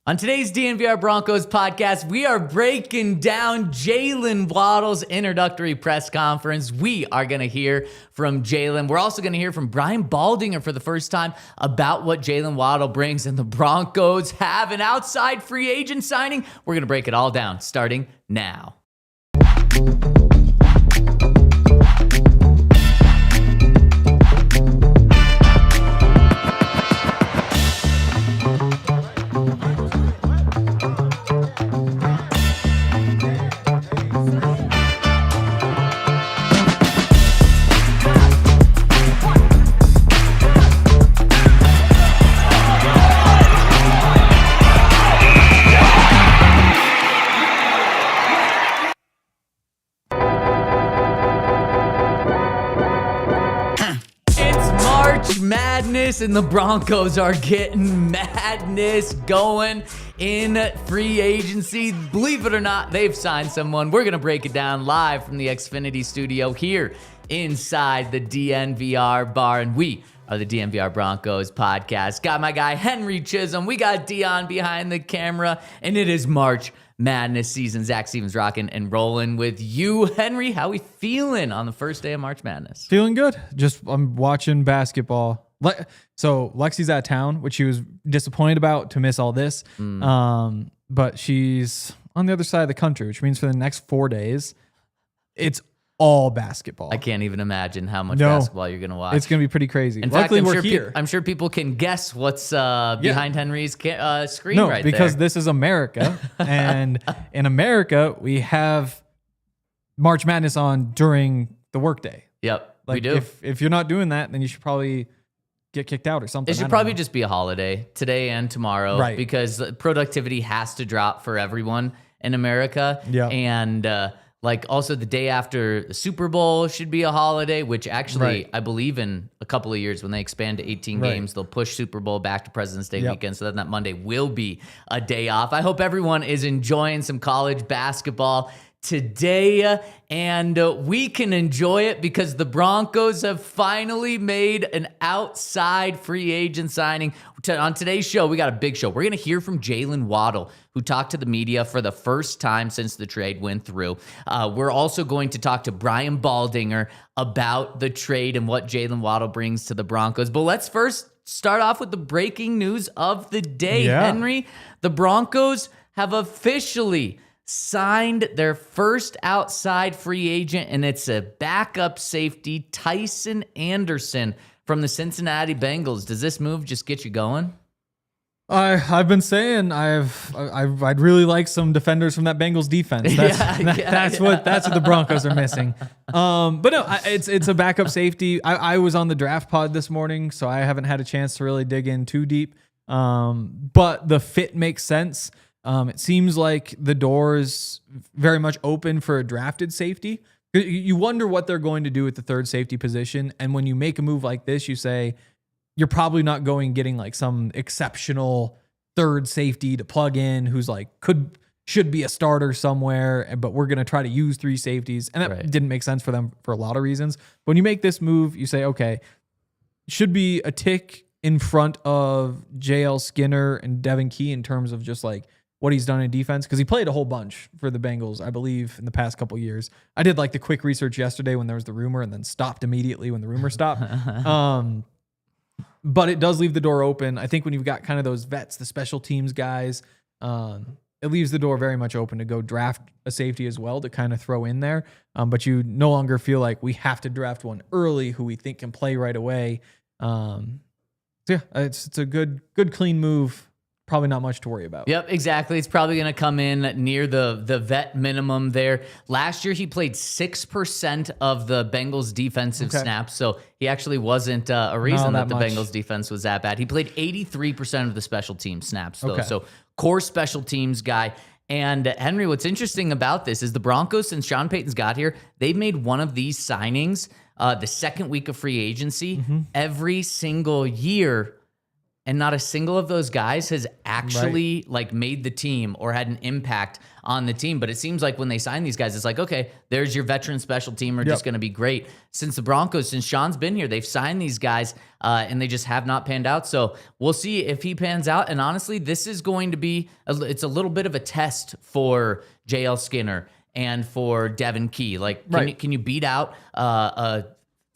On today's DNVR Broncos podcast, we are breaking down Jaylen Waddle's introductory press conference. We are going to hear from Jaylen. We're also going to hear from Brian Baldinger for the first time about what Jaylen Waddle brings, and the Broncos have an outside free agent signing. We're going to break it all down starting now. Madness, and the Broncos are getting madness going in free agency. Believe it or not, they've signed someone. We're going to break it down live from the Xfinity studio here inside the DNVR Bar, and we are the DNVR Broncos Podcast. Got my guy Henry Chisholm. We got Dion behind the camera, and it is March Madness season. Zach Stevens rocking and rolling with you. Henry, how we feeling on the first day of March Madness? Feeling good. I'm watching basketball. So Lexi's out of town, which she was disappointed about to miss all this. But she's on the other side of the country, which means for the next 4 days, it's all basketball. I can't even imagine how much basketball you're going to watch. It's going to be pretty crazy. In Luckily, fact, we're here. I'm sure people can guess what's behind Henry's screen right there. No, because this is America. And in America, we have March Madness on during the workday. Yep, we do. If you're not doing that, then you should probably get kicked out or something. It should probably just be a holiday today and tomorrow, right? Because productivity has to drop for everyone in America. Yeah. And also the day after the Super Bowl should be a holiday, which actually I believe in a couple of years when they expand to 18 games, they'll push Super Bowl back to President's Day weekend. So then that Monday will be a day off. I hope everyone is enjoying some college basketball today, and we can enjoy it because the Broncos have finally made an outside free agent signing. On today's show, we got a big show. We're going to hear from Jaylen Waddle, who talked to the media for the first time since the trade went through. We're also going to talk to Brian Baldinger about the trade and what Jaylen Waddle brings to the Broncos. But let's first start off with the breaking news of the day. Henry, the Broncos have officially signed their first outside free agent, and it's a backup safety, Tycen Anderson from the Cincinnati Bengals. Does this move just get you going? I've been saying I'd really like some defenders from that Bengals defense. That's what the Broncos are missing. But no, it's a backup safety. I was on the draft pod this morning, so I haven't had a chance to really dig in too deep. But the fit makes sense. It seems like the door is very much open for a drafted safety. You wonder what they're going to do with the third safety position. And when you make a move like this, you say you're probably not getting like some exceptional third safety to plug in who's like should be a starter somewhere, but we're going to try to use three safeties. And that didn't make sense for them for a lot of reasons. But when you make this move, you say, okay, should be a tick in front of JL Skinner and Devin Key in terms of just like what he's done in defense, because he played a whole bunch for the Bengals, I believe, in the past couple of years. I did like the quick research yesterday when there was the rumor and then stopped immediately when the rumor stopped. But it does leave the door open. I think when you've got kind of those vets, the special teams guys, it leaves the door very much open to go draft a safety as well to kind of throw in there. But you no longer feel like we have to draft one early who we think can play right away. So yeah, it's a good clean move. Probably not much to worry about. Yep, exactly. It's probably going to come in near the vet minimum there. Last year, he played 6% of the Bengals defensive snaps, so he actually wasn't a reason that the Bengals defense was that bad. He played 83% of the special team snaps, though, so core special teams guy. And Henry, what's interesting about this is the Broncos, since Sean Payton's got here, they've made one of these signings the second week of free agency every single year. And not a single of those guys has actually like made the team or had an impact on the team. But it seems like when they sign these guys, it's like, okay, there's your veteran special teamer, just going to be great. Since Sean's been here, they've signed these guys and they just have not panned out. So we'll see if he pans out. And honestly, this is going to be, it's a little bit of a test for JL Skinner and for Devin Key. Like, can you beat out a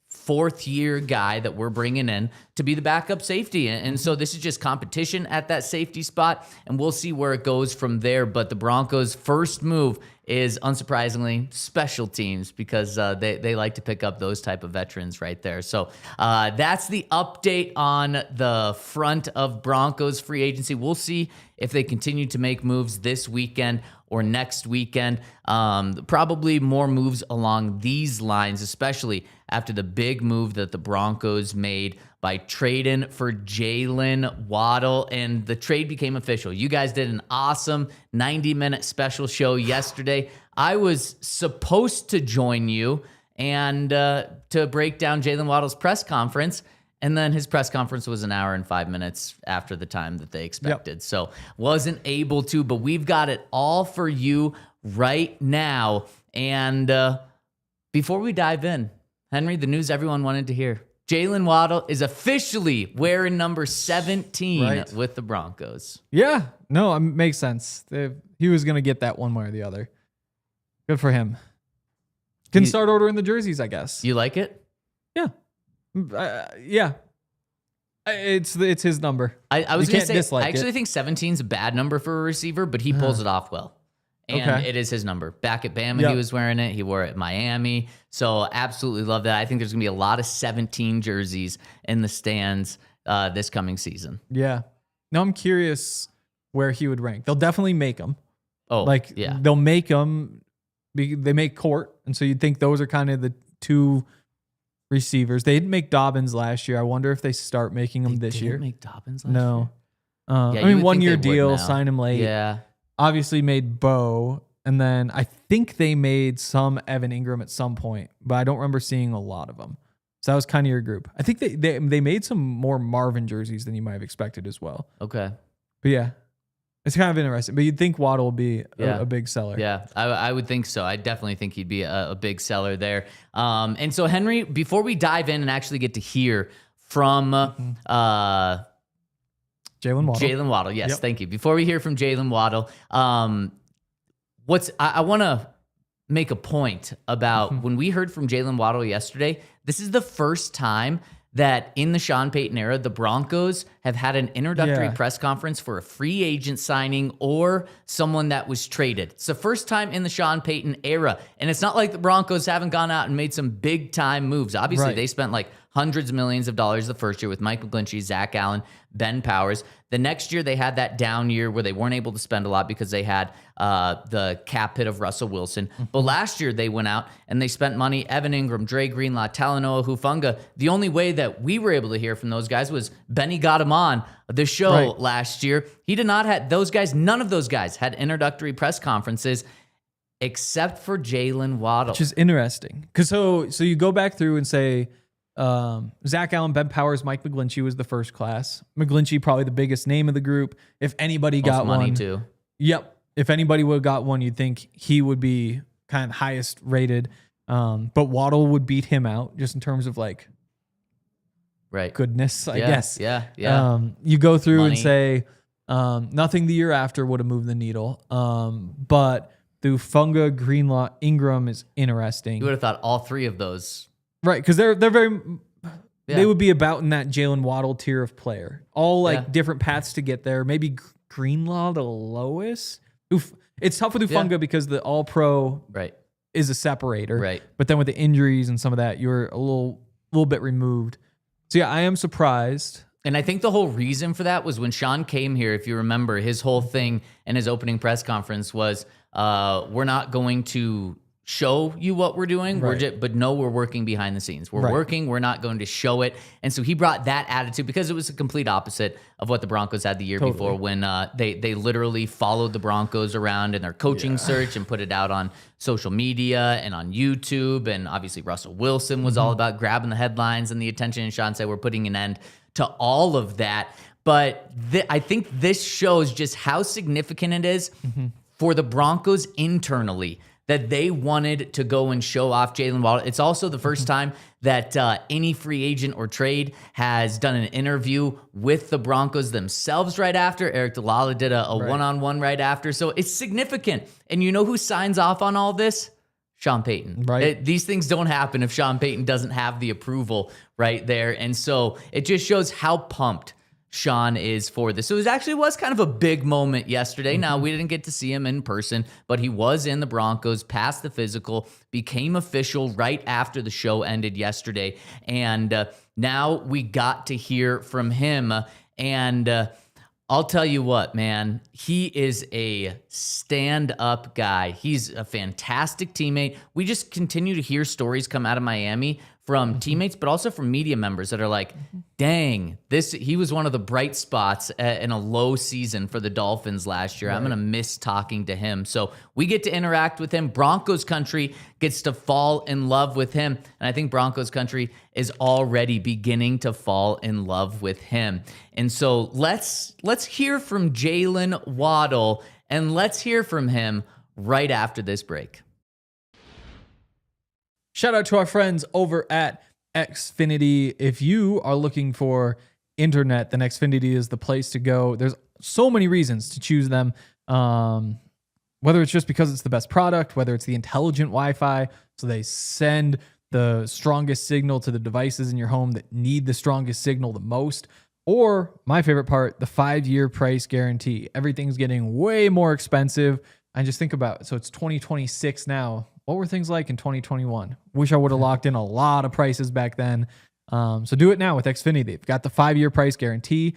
fourth-year guy that we're bringing in to be the backup safety? And so this is just competition at that safety spot, and we'll see where it goes from there. But the Broncos' first move is, unsurprisingly, special teams, because they like to pick up those type of veterans right there. So that's the update on the front of Broncos free agency. We'll see if they continue to make moves this weekend or next weekend. Probably more moves along these lines, especially after the big move that the Broncos made by trading for Jaylen Waddle, and the trade became official. You guys did an awesome 90-minute special show yesterday. I was supposed to join you and to break down Jaylen Waddle's press conference, and then his press conference was an hour and 5 minutes after the time that they expected. So wasn't able to, but we've got it all for you right now. And before we dive in, Henry, the news everyone wanted to hear. Jaylen Waddle is officially wearing number 17 with the Broncos. Yeah, no, it makes sense. He was going to get that one way or the other. Good for him. Can start ordering the jerseys, I guess. You like it? Yeah. Yeah. It's his number. I was going to say, I actually think 17 is a bad number for a receiver, but he pulls it off well. And it is his number. Back at Bama, he was wearing it. He wore it at Miami. So absolutely love that. I think there's going to be a lot of 17 jerseys in the stands this coming season. Yeah. Now I'm curious where he would rank. They'll definitely make them. Oh, like, yeah. They'll make them. They make Court. And so you'd think those are kind of the two receivers. They didn't make Dobbins last year. I wonder if they start making them this year. Make Dobbins last year? I mean, 1 year deal, sign him late. Yeah. Obviously made Bo, and then I think they made some Evan Ingram at some point, but I don't remember seeing a lot of them. So that was kind of your group. I think they made some more Marvin jerseys than you might have expected as well. Okay. But yeah, it's kind of interesting. But you'd think Waddle will be a big seller. Yeah, I would think so. I definitely think he'd be a big seller there. And so, Henry, before we dive in and actually get to hear from Jaylen Waddle, yes, thank you. Before we hear from Jaylen Waddle, I want to make a point about when we heard from Jaylen Waddle yesterday. This is the first time that in the Sean Payton era, the Broncos have had an introductory press conference for a free agent signing or someone that was traded. It's the first time in the Sean Payton era. And it's not like the Broncos haven't gone out and made some big time moves. Obviously, they spent like hundreds of millions of dollars the first year with Mike McGlinchey, Zach Allen, Ben Powers. The next year, they had that down year where they weren't able to spend a lot because they had the cap hit of Russell Wilson. But last year, they went out and they spent money. Evan Ingram, Dre Greenlaw, Talanoa Hufanga. The only way that we were able to hear from those guys was Benny got him on the show last year. He did not have those guys. None of those guys had introductory press conferences except for Jaylen Waddle. Which is interesting. Because so you go back through and say, Zach Allen, Ben Powers, Mike McGlinchey was the first class. McGlinchey probably the biggest name of the group. If anybody got money one, too. Yep. If anybody would have got one, you'd think he would be kind of highest rated. But Waddle would beat him out just in terms of like goodness, I guess. Yeah. You go through and say nothing the year after would have moved the needle. But the Hufanga, Greenlaw, Ingram is interesting. You would have thought all three of those. Right, because they're very. They would be about in that Jaylen Waddle tier of player. All like different paths to get there. Maybe Greenlaw the lowest. It's tough with Hufanga because the All Pro is a separator. Right. But then with the injuries and some of that, you're a little bit removed. So yeah, I am surprised. And I think the whole reason for that was when Sean came here, if you remember, his whole thing in his opening press conference was, we're not going to show you what we're doing, but no, we're working behind the scenes. We're working, we're not going to show it. And so he brought that attitude because it was a complete opposite of what the Broncos had the year before when they literally followed the Broncos around in their coaching search and put it out on social media and on YouTube. And obviously Russell Wilson was all about grabbing the headlines and the attention. And Sean said, we're putting an end to all of that. But I think this shows just how significant it is for the Broncos internally that they wanted to go and show off Jaylen Waddle. It's also the first time that any free agent or trade has done an interview with the Broncos themselves right after. Eric Dalala did a one-on-one right after. So it's significant. And you know who signs off on all this? Sean Payton. Right. These things don't happen if Sean Payton doesn't have the approval right there. And so it just shows how pumped Sean is for this. So it actually was kind of a big moment yesterday. Now, we didn't get to see him in person, but he was in the Broncos, passed the physical, became official right after the show ended yesterday. And now we got to hear from him. And I'll tell you what, man, he is a stand-up guy. He's a fantastic teammate. We just continue to hear stories come out of Miami from teammates, but also from media members that are like, dang, he was one of the bright spots in a low season for the Dolphins last year. Right. I'm going to miss talking to him. So we get to interact with him. Broncos Country gets to fall in love with him. And I think Broncos Country is already beginning to fall in love with him. And so let's hear from Jaylen Waddle, and let's hear from him right after this break. Shout out to our friends over at Xfinity. If you are looking for internet, then Xfinity is the place to go. There's so many reasons to choose them. Whether it's just because it's the best product, whether it's the intelligent Wi-Fi, so they send the strongest signal to the devices in your home that need the strongest signal the most, or my favorite part, the 5-year price guarantee. Everything's getting way more expensive. I just think about it. So it's 2026 now. What were things like in 2021? Wish I would have locked in a lot of prices back then. So do it now with Xfinity. They've got the 5-year price guarantee.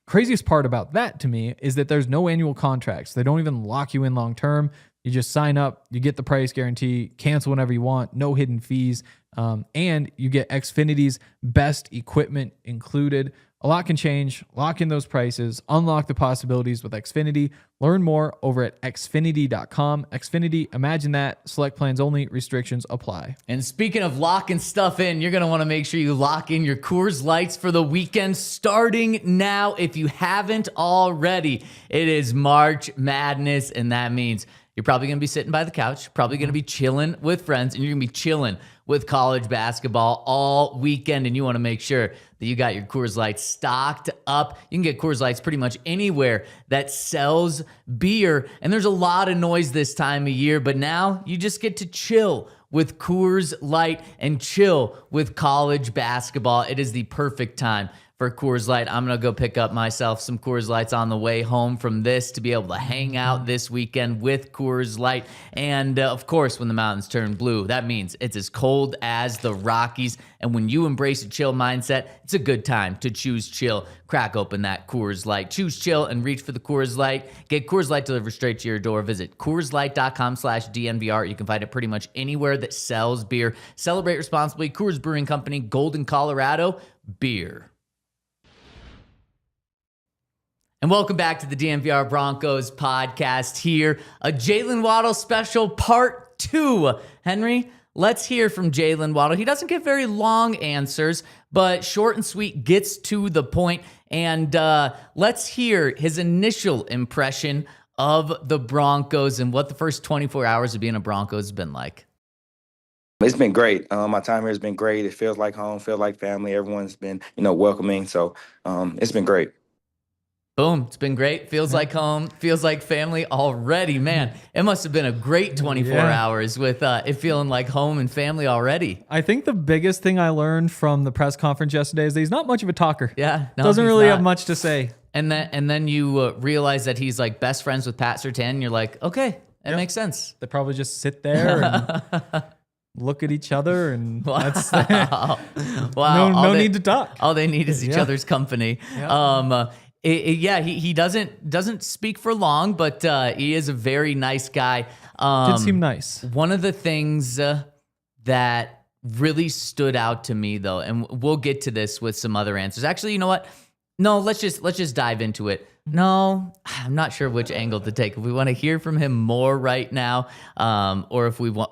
Craziest part about that to me is that there's no annual contracts. They don't even lock you in long term. You just sign up, you get the price guarantee, cancel whenever you want, no hidden fees, and you get Xfinity's best equipment included. A lot can change. Lock in those prices. Unlock the possibilities with Xfinity. Learn more over at xfinity.com. Xfinity, imagine that. Select plans only. Restrictions apply. And speaking of locking stuff in, you're going to want to make sure you lock in your Coors Lights for the weekend starting now. If you haven't already, it is March Madness, and that means you're probably going to be sitting by the couch, probably going to be chilling with friends, and you're going to be chilling with college basketball all weekend, and you want to make sure that you got your Coors Lights stocked up. You can get Coors Lights pretty much anywhere that sells beer, and there's a lot of noise this time of year, but now you just get to chill with Coors Light and chill with college basketball. It is the perfect time for Coors Light. I'm going to go pick up myself some Coors Lights on the way home from this to be able to hang out this weekend with Coors Light. And of course, when the mountains turn blue, that means it's as cold as the Rockies. And when you embrace a chill mindset, it's a good time to choose chill. Crack open that Coors Light. Choose chill and reach for the Coors Light. Get Coors Light delivered straight to your door. Visit CoorsLight.com/DNVR. You can find it pretty much anywhere that sells beer. Celebrate responsibly. Coors Brewing Company, Golden, Colorado. Beer. And welcome back to the DNVR Broncos podcast here. A Jaylen Waddle special part 2. Henry, let's hear from Jaylen Waddle. He doesn't give very long answers, but short and sweet, gets to the point. And let's hear his initial impression of the Broncos and what the first 24 hours of being a Bronco has been like. It's been great. My time here has been great. It feels like home, feels like family. Everyone's been, welcoming. So it's been great. Boom. It's been great. Feels like home. Feels like family already. Man, it must have been a great 24 hours with it feeling like home and family already. I think the biggest thing I learned from the press conference yesterday is that he's not much of a talker. Yeah. No, doesn't really have much to say. And then you realize that he's like best friends with Pat Surtain. And you're like, okay, that makes sense. They probably just sit there and look at each other, and that's wow. no need to talk. All they need is each other's company. Yeah. He doesn't speak for long, but he is a very nice guy. Did seem nice. One of the things that really stood out to me, though, and we'll get to this with some other answers. Actually, you know what? No, let's just dive into it. No, I'm not sure which angle to take. If we want to hear from him more right now, or if we want.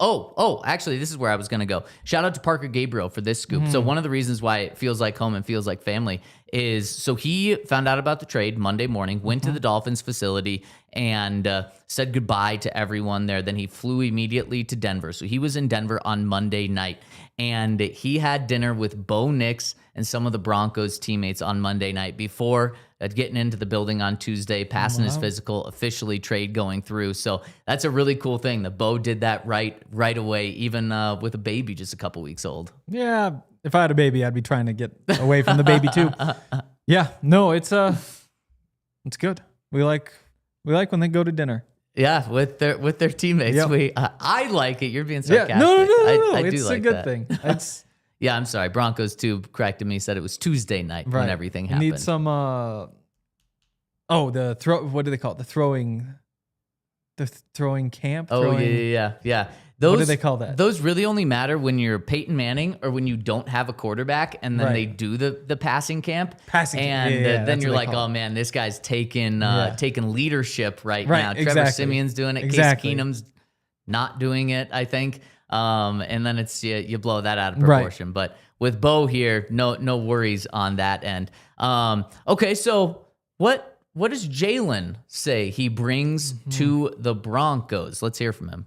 Actually, this is where I was going to go. Shout out to Parker Gabriel for this scoop. So one of the reasons why it feels like home and feels like family is so he found out about the trade Monday morning, went to the Dolphins facility, and said goodbye to everyone there. Then he flew immediately to Denver. So he was in Denver on Monday night, and he had dinner with Bo Nix and some of the Broncos teammates on Monday night before getting into the building on Tuesday, passing his physical, officially trade going through. So that's a really cool thing that Bo did that right away, even with a baby just a couple weeks old. Yeah, if I had a baby, I'd be trying to get away from the baby too. Yeah, no, it's good. We like when they go to dinner. Yeah, with their teammates. Yep. I like it. You're being sarcastic. Yeah, no. I do It's like a good that. thing. It's Yeah, I'm sorry. Broncos too corrected me. Said it was Tuesday night right. when everything You happened. need some. The throw. What do they call it? The throwing camp. Oh throwing, yeah. What do they call that? Those really only matter when you're Peyton Manning or when you don't have a quarterback, and then Right. they do the passing camp. Passing camp. and Yeah, then that's you're what they like, call oh it. man, this guy's taking leadership right Right, now. exactly. Trevor Simeon's doing it. Exactly. Case Keenum's not doing it, I think. And then it's you blow that out of Right. proportion. But with Bo here, no worries on that end. Okay, so what does Jaylen say he brings to the Broncos? Let's hear from him.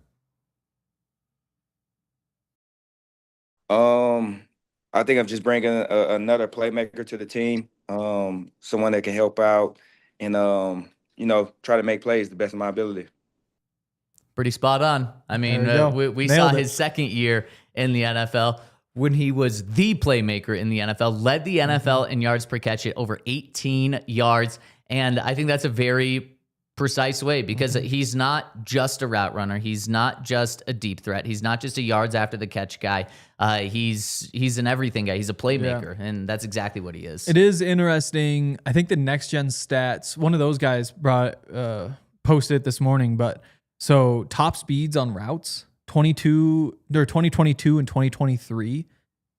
I think I'm just bringing another playmaker to the team, someone that can help out and, try to make plays the best of my ability. Pretty spot on. I mean, There you go. we Nailed saw it. his second year in the NFL when he was the playmaker in the NFL, led the NFL in yards per catch at over 18 yards. And I think that's a very precise way because he's not just a route runner. He's not just a deep threat. He's not just a yards after the catch guy. He's an everything guy. He's a playmaker, and that's exactly what he is. It is interesting. I think the next gen stats. One of those guys posted it this morning, but so top speeds on routes 2022 and 2023.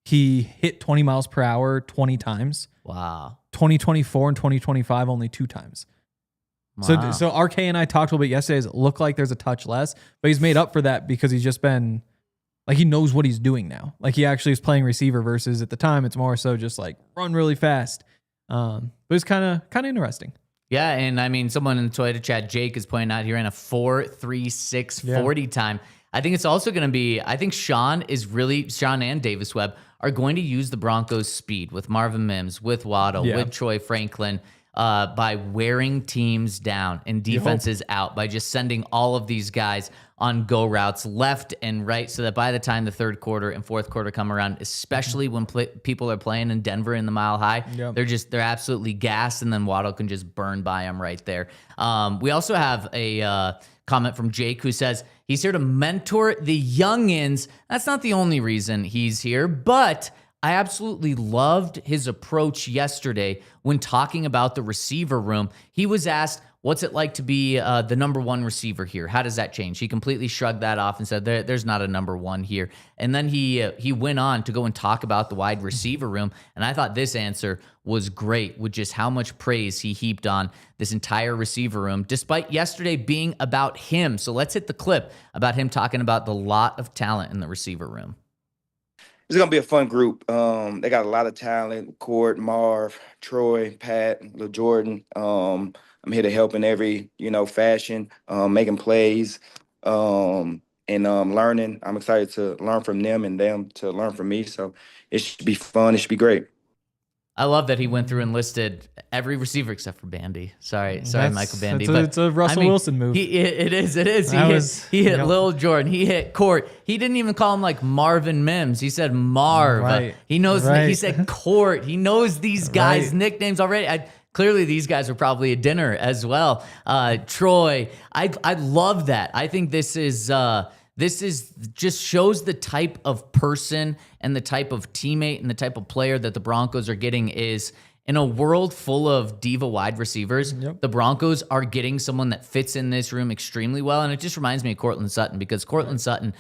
He hit 20 miles per hour 20 times. Wow. 2024 and 2025 only 2 times. Wow. So RK and I talked a little bit yesterday. It looked like there's a touch less, but he's made up for that because he's just been like he knows what he's doing now. Like he actually is playing receiver versus at the time it's more so just like run really fast. But it's kind of interesting. Yeah, and I mean, someone in the Toyota chat, Jake, is pointing out he ran a 4.36 40 time. I think it's also going to be, I think Sean and Davis Webb are going to use the Broncos' speed with Marvin Mims, with Waddle, with Troy Franklin, by wearing teams down and defenses out, by just sending all of these guys on go routes left and right so that by the time the third quarter and fourth quarter come around, especially when people are playing in Denver in the Mile High, they're absolutely gassed, and then Waddle can just burn by them right there. We also have a comment from Jake who says he's here to mentor the youngins. That's not the only reason he's here, but I absolutely loved his approach yesterday when talking about the receiver room. He was asked, what's it like to be the number one receiver here? How does that change? He completely shrugged that off and said, there's not a number one here. And then he went on to go and talk about the wide receiver room. And I thought this answer was great with just how much praise he heaped on this entire receiver room, despite yesterday being about him. So let's hit the clip about him talking about the lot of talent in the receiver room. It's going to be a fun group. They got a lot of talent. Court, Marv, Troy, Pat, Lil Jordan. I'm here to help in every, fashion, making plays, and learning. I'm excited to learn from them and them to learn from me. So it should be fun. It should be great. I love that he went through and listed every receiver except for Bandy. Sorry, Michael Bandy. It's a Russell Wilson move. It is. He hit Lil Jordan. He hit Court. He didn't even call him like Marvin Mims. He said Marv. Right. He knows. Right. He said Court. He knows these guys' nicknames already. Clearly, these guys were probably at dinner as well. Troy. I love that. I think this is just shows the type of person and the type of teammate and the type of player that the Broncos are getting is in a world full of diva wide receivers. The Broncos are getting someone that fits in this room extremely well. And it just reminds me of Courtland Sutton because Courtland Sutton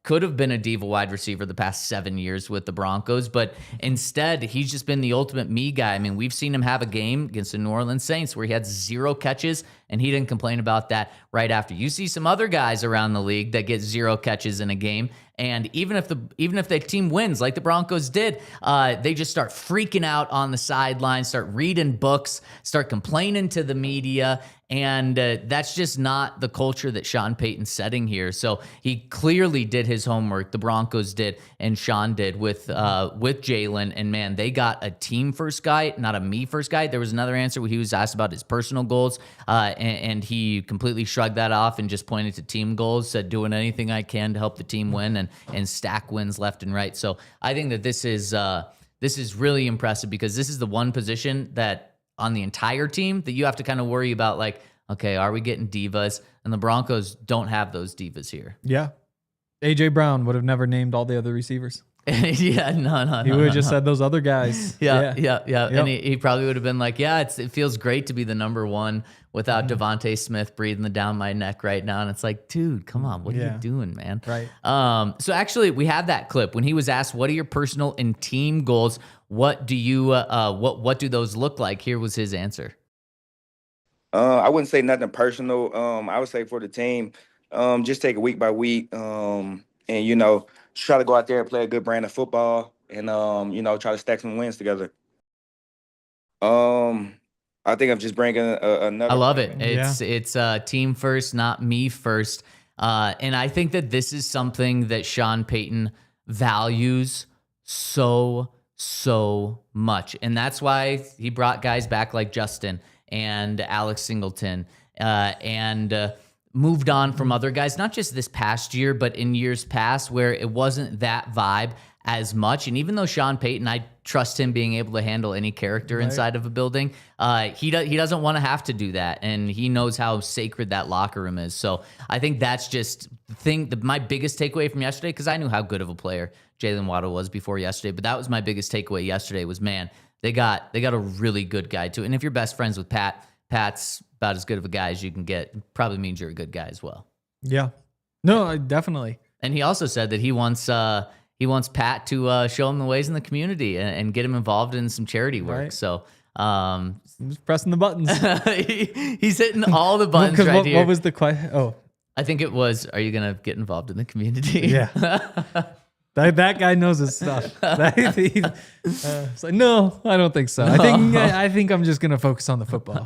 could have been a diva wide receiver the past 7 years with the Broncos, but instead he's just been the ultimate me guy. I mean, we've seen him have a game against the New Orleans Saints where he had 0 catches, and he didn't complain about that right after. You see some other guys around the league that get 0 catches in a game, and even if the team wins, like the Broncos did, they just start freaking out on the sideline, start reading books, start complaining to the media, and that's just not the culture that Sean Payton's setting here. So he clearly did his homework. The Broncos did, and Sean did with Jaylen. And man, they got a team first guy, not a me first guy. There was another answer where he was asked about his personal goals, and he completely shrugged that off and just pointed to team goals. Said, "Doing anything I can to help the team win and stack wins left and right." So I think that this is really impressive, because this is the one position that on the entire team that you have to kind of worry about, like, okay, are we getting divas? And the Broncos don't have those divas here. Yeah. A.J. Brown would have never named all the other receivers. Yeah, no. He would have just said those other guys. Yeah. And he probably would have been like, yeah, it feels great to be the number one without Devontae Smith breathing down my neck right now. And it's like, dude, come on, what are you doing, man? Right. So actually, we have that clip when he was asked, what are your personal and team goals? What do you what do those look like? Here was his answer. I wouldn't say nothing personal. I would say for the team, just take it week by week, and try to go out there and play a good brand of football, and try to stack some wins together. I think I'm just bringing another. I love it. It's team first, not me first, and I think that this is something that Sean Payton values so much, and that's why he brought guys back like Justin and Alex Singleton, and moved on from other guys, not just this past year, but in years past where it wasn't that vibe as much. And even though Sean Payton, I trust him being able to handle any character inside of a building, he doesn't want to have to do that, and he knows how sacred that locker room is. So I think that's just my biggest takeaway from yesterday, because I knew how good of a player Jaylen Waddle was before yesterday, but that was my biggest takeaway yesterday was, man, they got a really good guy too. And if you're best friends with Pat's about as good of a guy as you can get. Probably means you're a good guy as well. Yeah. No, definitely. And he also said that he wants Pat to show him the ways in the community and get him involved in some charity work. Right. So just pressing the buttons. He's hitting all the buttons right here. What was the question? Oh, I think it was, are you going to get involved in the community? Yeah. That guy knows his stuff. It's like, no, I don't think so. I think I'm just gonna focus on the football.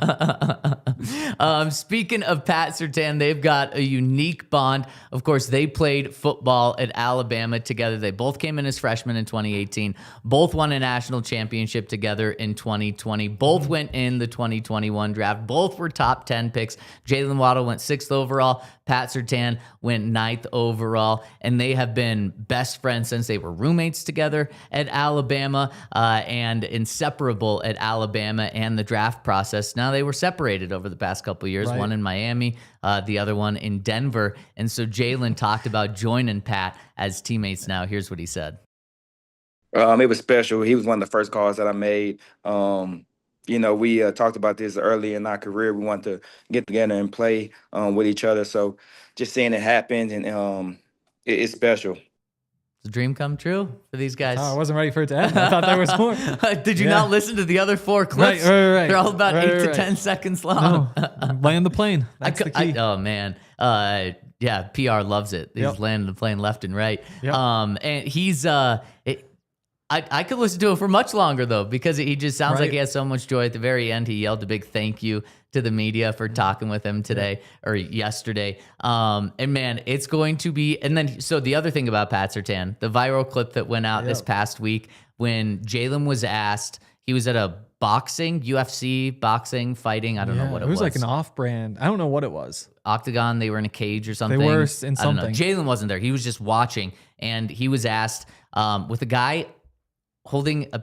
Speaking of Pat Surtain, they've got a unique bond. Of course, they played football at Alabama together. They both came in as freshmen in 2018. Both won a national championship together in 2020. Both went in the 2021 draft. Both were top 10 picks. Jaylen Waddle went 6th overall. Pat Surtain went 9th overall, and they have been best friends since they were roommates together at Alabama, and inseparable at Alabama and the draft process. Now they were separated over the past couple of years, one in Miami, the other one in Denver. And so Jaylen talked about joining Pat as teammates now. Here's what he said. It was special. He was one of the first calls that I made. We talked about this early in our career. We wanted to get together and play with each other. So just seeing it happen, and it's special. Does the dream come true for these guys? Oh, I wasn't ready for it to end. I thought there was more. Did you not listen to the other 4 clips? Right. They're all about 8 to 10 seconds long. No, land the plane. That's the key. Oh, man. Yeah, PR loves it. He's landing the plane left and right. Yep. And he's... I could listen to it for much longer, though, because he just sounds like he has so much joy. At the very end, he yelled a big thank you to the media for talking with him today or yesterday. And man, it's going to be... And then, so the other thing about Pat Surtain, the viral clip that went out this past week when Jaylen was asked, he was at a UFC boxing, fighting. I don't know what it was. It was like an off-brand. I don't know what it was. Octagon, they were in a cage or something. They were in something. Jaylen wasn't there. He was just watching, and he was asked with a guy holding a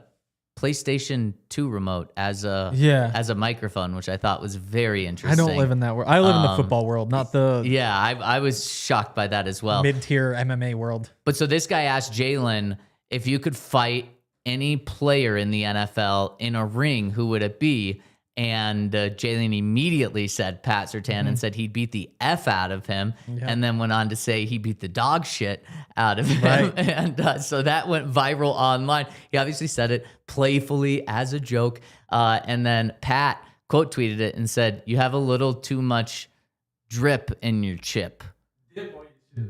PlayStation 2 remote as a microphone, which I thought was very interesting. I don't live in that world. I live in the football world, not the I was shocked by that as well. Mid-tier MMA world. But so this guy asked Jaylen, if you could fight any player in the NFL in a ring, who would it be? And Jaylen immediately said Pat Surtain and said he'd beat the F out of him, and then went on to say he beat the dog shit out of him. Right. And so that went viral online. He obviously said it playfully as a joke. And then Pat quote tweeted it and said, "You have a little too much drip in your chip."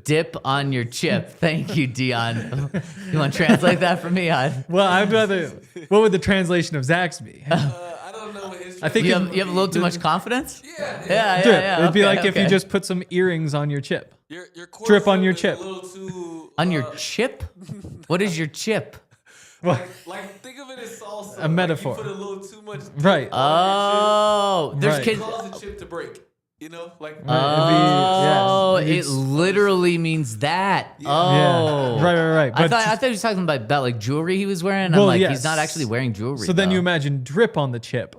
Dip on your chip. Thank you, Dion. You want to translate that for me? Well, I'd rather. What would the translation of Zach's be? I don't know what his. I think you have a little too much confidence. Yeah. Yeah. It'd be Okay, like if you okay. just put some earrings on your chip. Your Drip on your is chip. A little too, On your chip. What is your chip? Well, like think of it as salsa. A metaphor. Like you put a little too much. right. Oh, there's Right. kids. Cause the chip to break. You know, like. Oh, It'd be- it literally means that. Yeah. Oh, Right. I But thought he was talking about like jewelry he was wearing. Well, I'm like, yes. he's not actually wearing jewelry. so then though. you imagine drip on the chip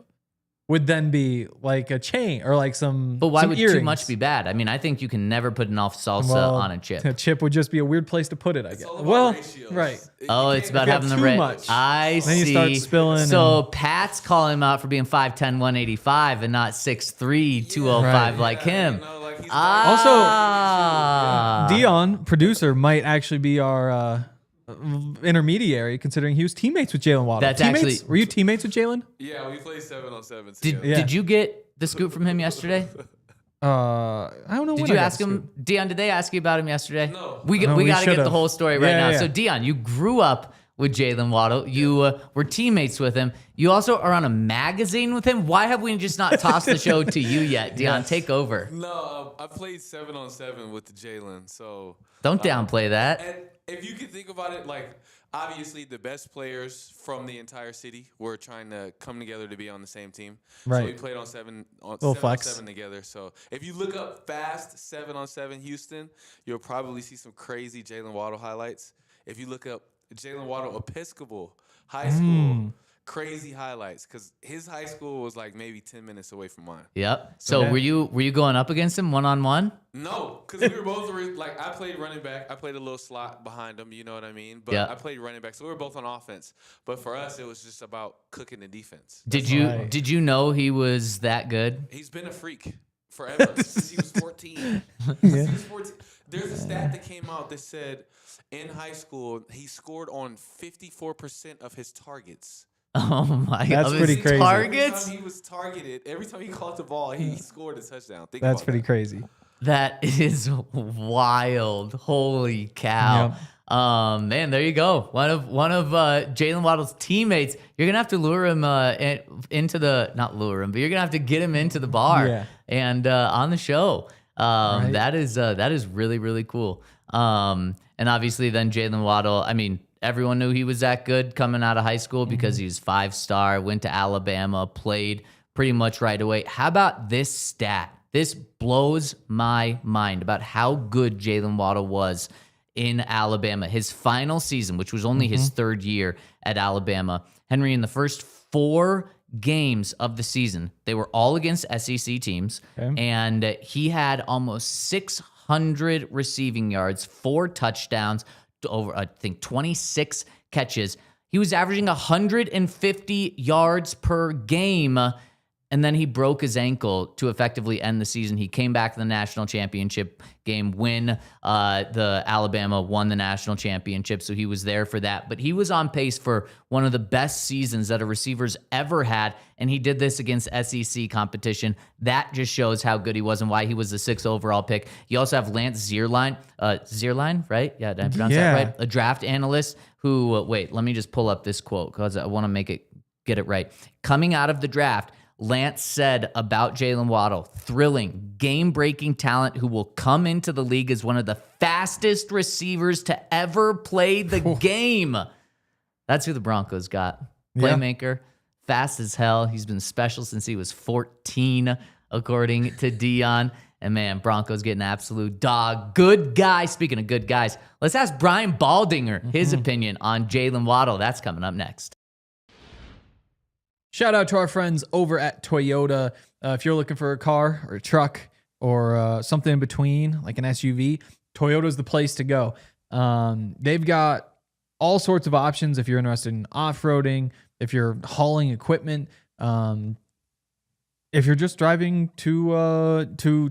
would then be like a chain or like some. But why some would earrings. too much be bad? I mean, I think you can never put enough salsa Well, on a chip. A chip would just be a weird place to put it, I guess. all about Well, ratios. right. Oh, it's about you having have the too right. much, I then see. you start spilling So Pat's calling him out for being 5'10", 185 and not 6'3", 205 Right. like him. You know, like he's Ah. Dion, producer, might actually be our intermediary, considering he was teammates with Jaylen Waddle. That's teammates? actually- Were you teammates with Jaylen? Yeah, we play 7-on-7 Did, together. Yeah. did you get the scoop from him yesterday? I don't know. Did when you I got ask the him, scoop. Dion? Did they ask you about him yesterday? No. We No, we got to get the should've. whole story right Yeah, now. yeah. So Dion, you grew up with Jaylen Waddle. You were teammates with him. You also are on a magazine with him. Why have we just not tossed the show to you yet, Dion? Take over. No, I played 7-on-7 with the Jaylen. So Don't downplay that. and if you can think about it, like obviously the best players from the entire city were trying to come together to be on the same team. So Right. we played on 7 Little flex. 7 together. So if you look up fast 7-on-7 Houston, you'll probably see some crazy Jaylen Waddle highlights. If you look up Jaylen Waddle Episcopal High School, crazy highlights because his high school was like maybe 10 minutes away from mine. Yep. So Yeah. were you going up against him one-on-one? No, because we were both like I played running back. I played a little slot behind him. You know what I mean? But Yeah. I played running back, so we were both on offense. But for us, it was just about cooking the defense. Did you right. did you know he was that good? He's been a freak forever since he was 14. Since he was 14. There's a stat that came out that said in high school he scored on 54% of his targets. Oh my! That's of pretty his crazy. Targets. Every time he was targeted, every time he caught the ball, he scored a touchdown. Think That's about pretty that. crazy. That is wild. Holy cow. Man, there you go. One of Jaylen Waddle's teammates. You're gonna have to lure him into the not lure him, but you're gonna have to get him into the bar Yeah. and on the show. Right. That is really really cool. And obviously then Jaylen Waddle. I mean, everyone knew he was that good coming out of high school because he was 5-star. Went to Alabama, played pretty much right away. How about this stat? This blows my mind about how good Jaylen Waddle was in Alabama. His final season, which was only his third year at Alabama. Henry, in the first 4 games of the season, they were all against SEC teams, Okay. and he had almost 600 receiving yards, 4 touchdowns, to over, I think, 26 catches. He was averaging 150 yards per game. And then he broke his ankle to effectively end the season. He came back to the national championship game when the Alabama won the national championship. So he was there for that. But he was on pace for one of the best seasons that a receiver's ever had. And he did this against SEC competition. That just shows how good he was and why he was the 6th overall pick. You also have Lance Zierlein, right? Yeah, did I pronounce that right? A draft analyst who, wait, let me just pull up this quote because I want to get it right. Coming out of the draft, Lance said about Jaylen Waddle, thrilling, game-breaking talent who will come into the league as one of the fastest receivers to ever play the game. That's who the Broncos got. Playmaker, fast as hell. He's been special since he was 14, according to Dion. And man, Broncos getting absolute dog. Good guy. Speaking of good guys, let's ask Brian Baldinger his opinion on Jaylen Waddle. That's coming up next. Shout out to our friends over at Toyota. If you're looking for a car or a truck or something in between, like an SUV, Toyota's the place to go. They've got all sorts of options if you're interested in off-roading, if you're hauling equipment. if you're just driving to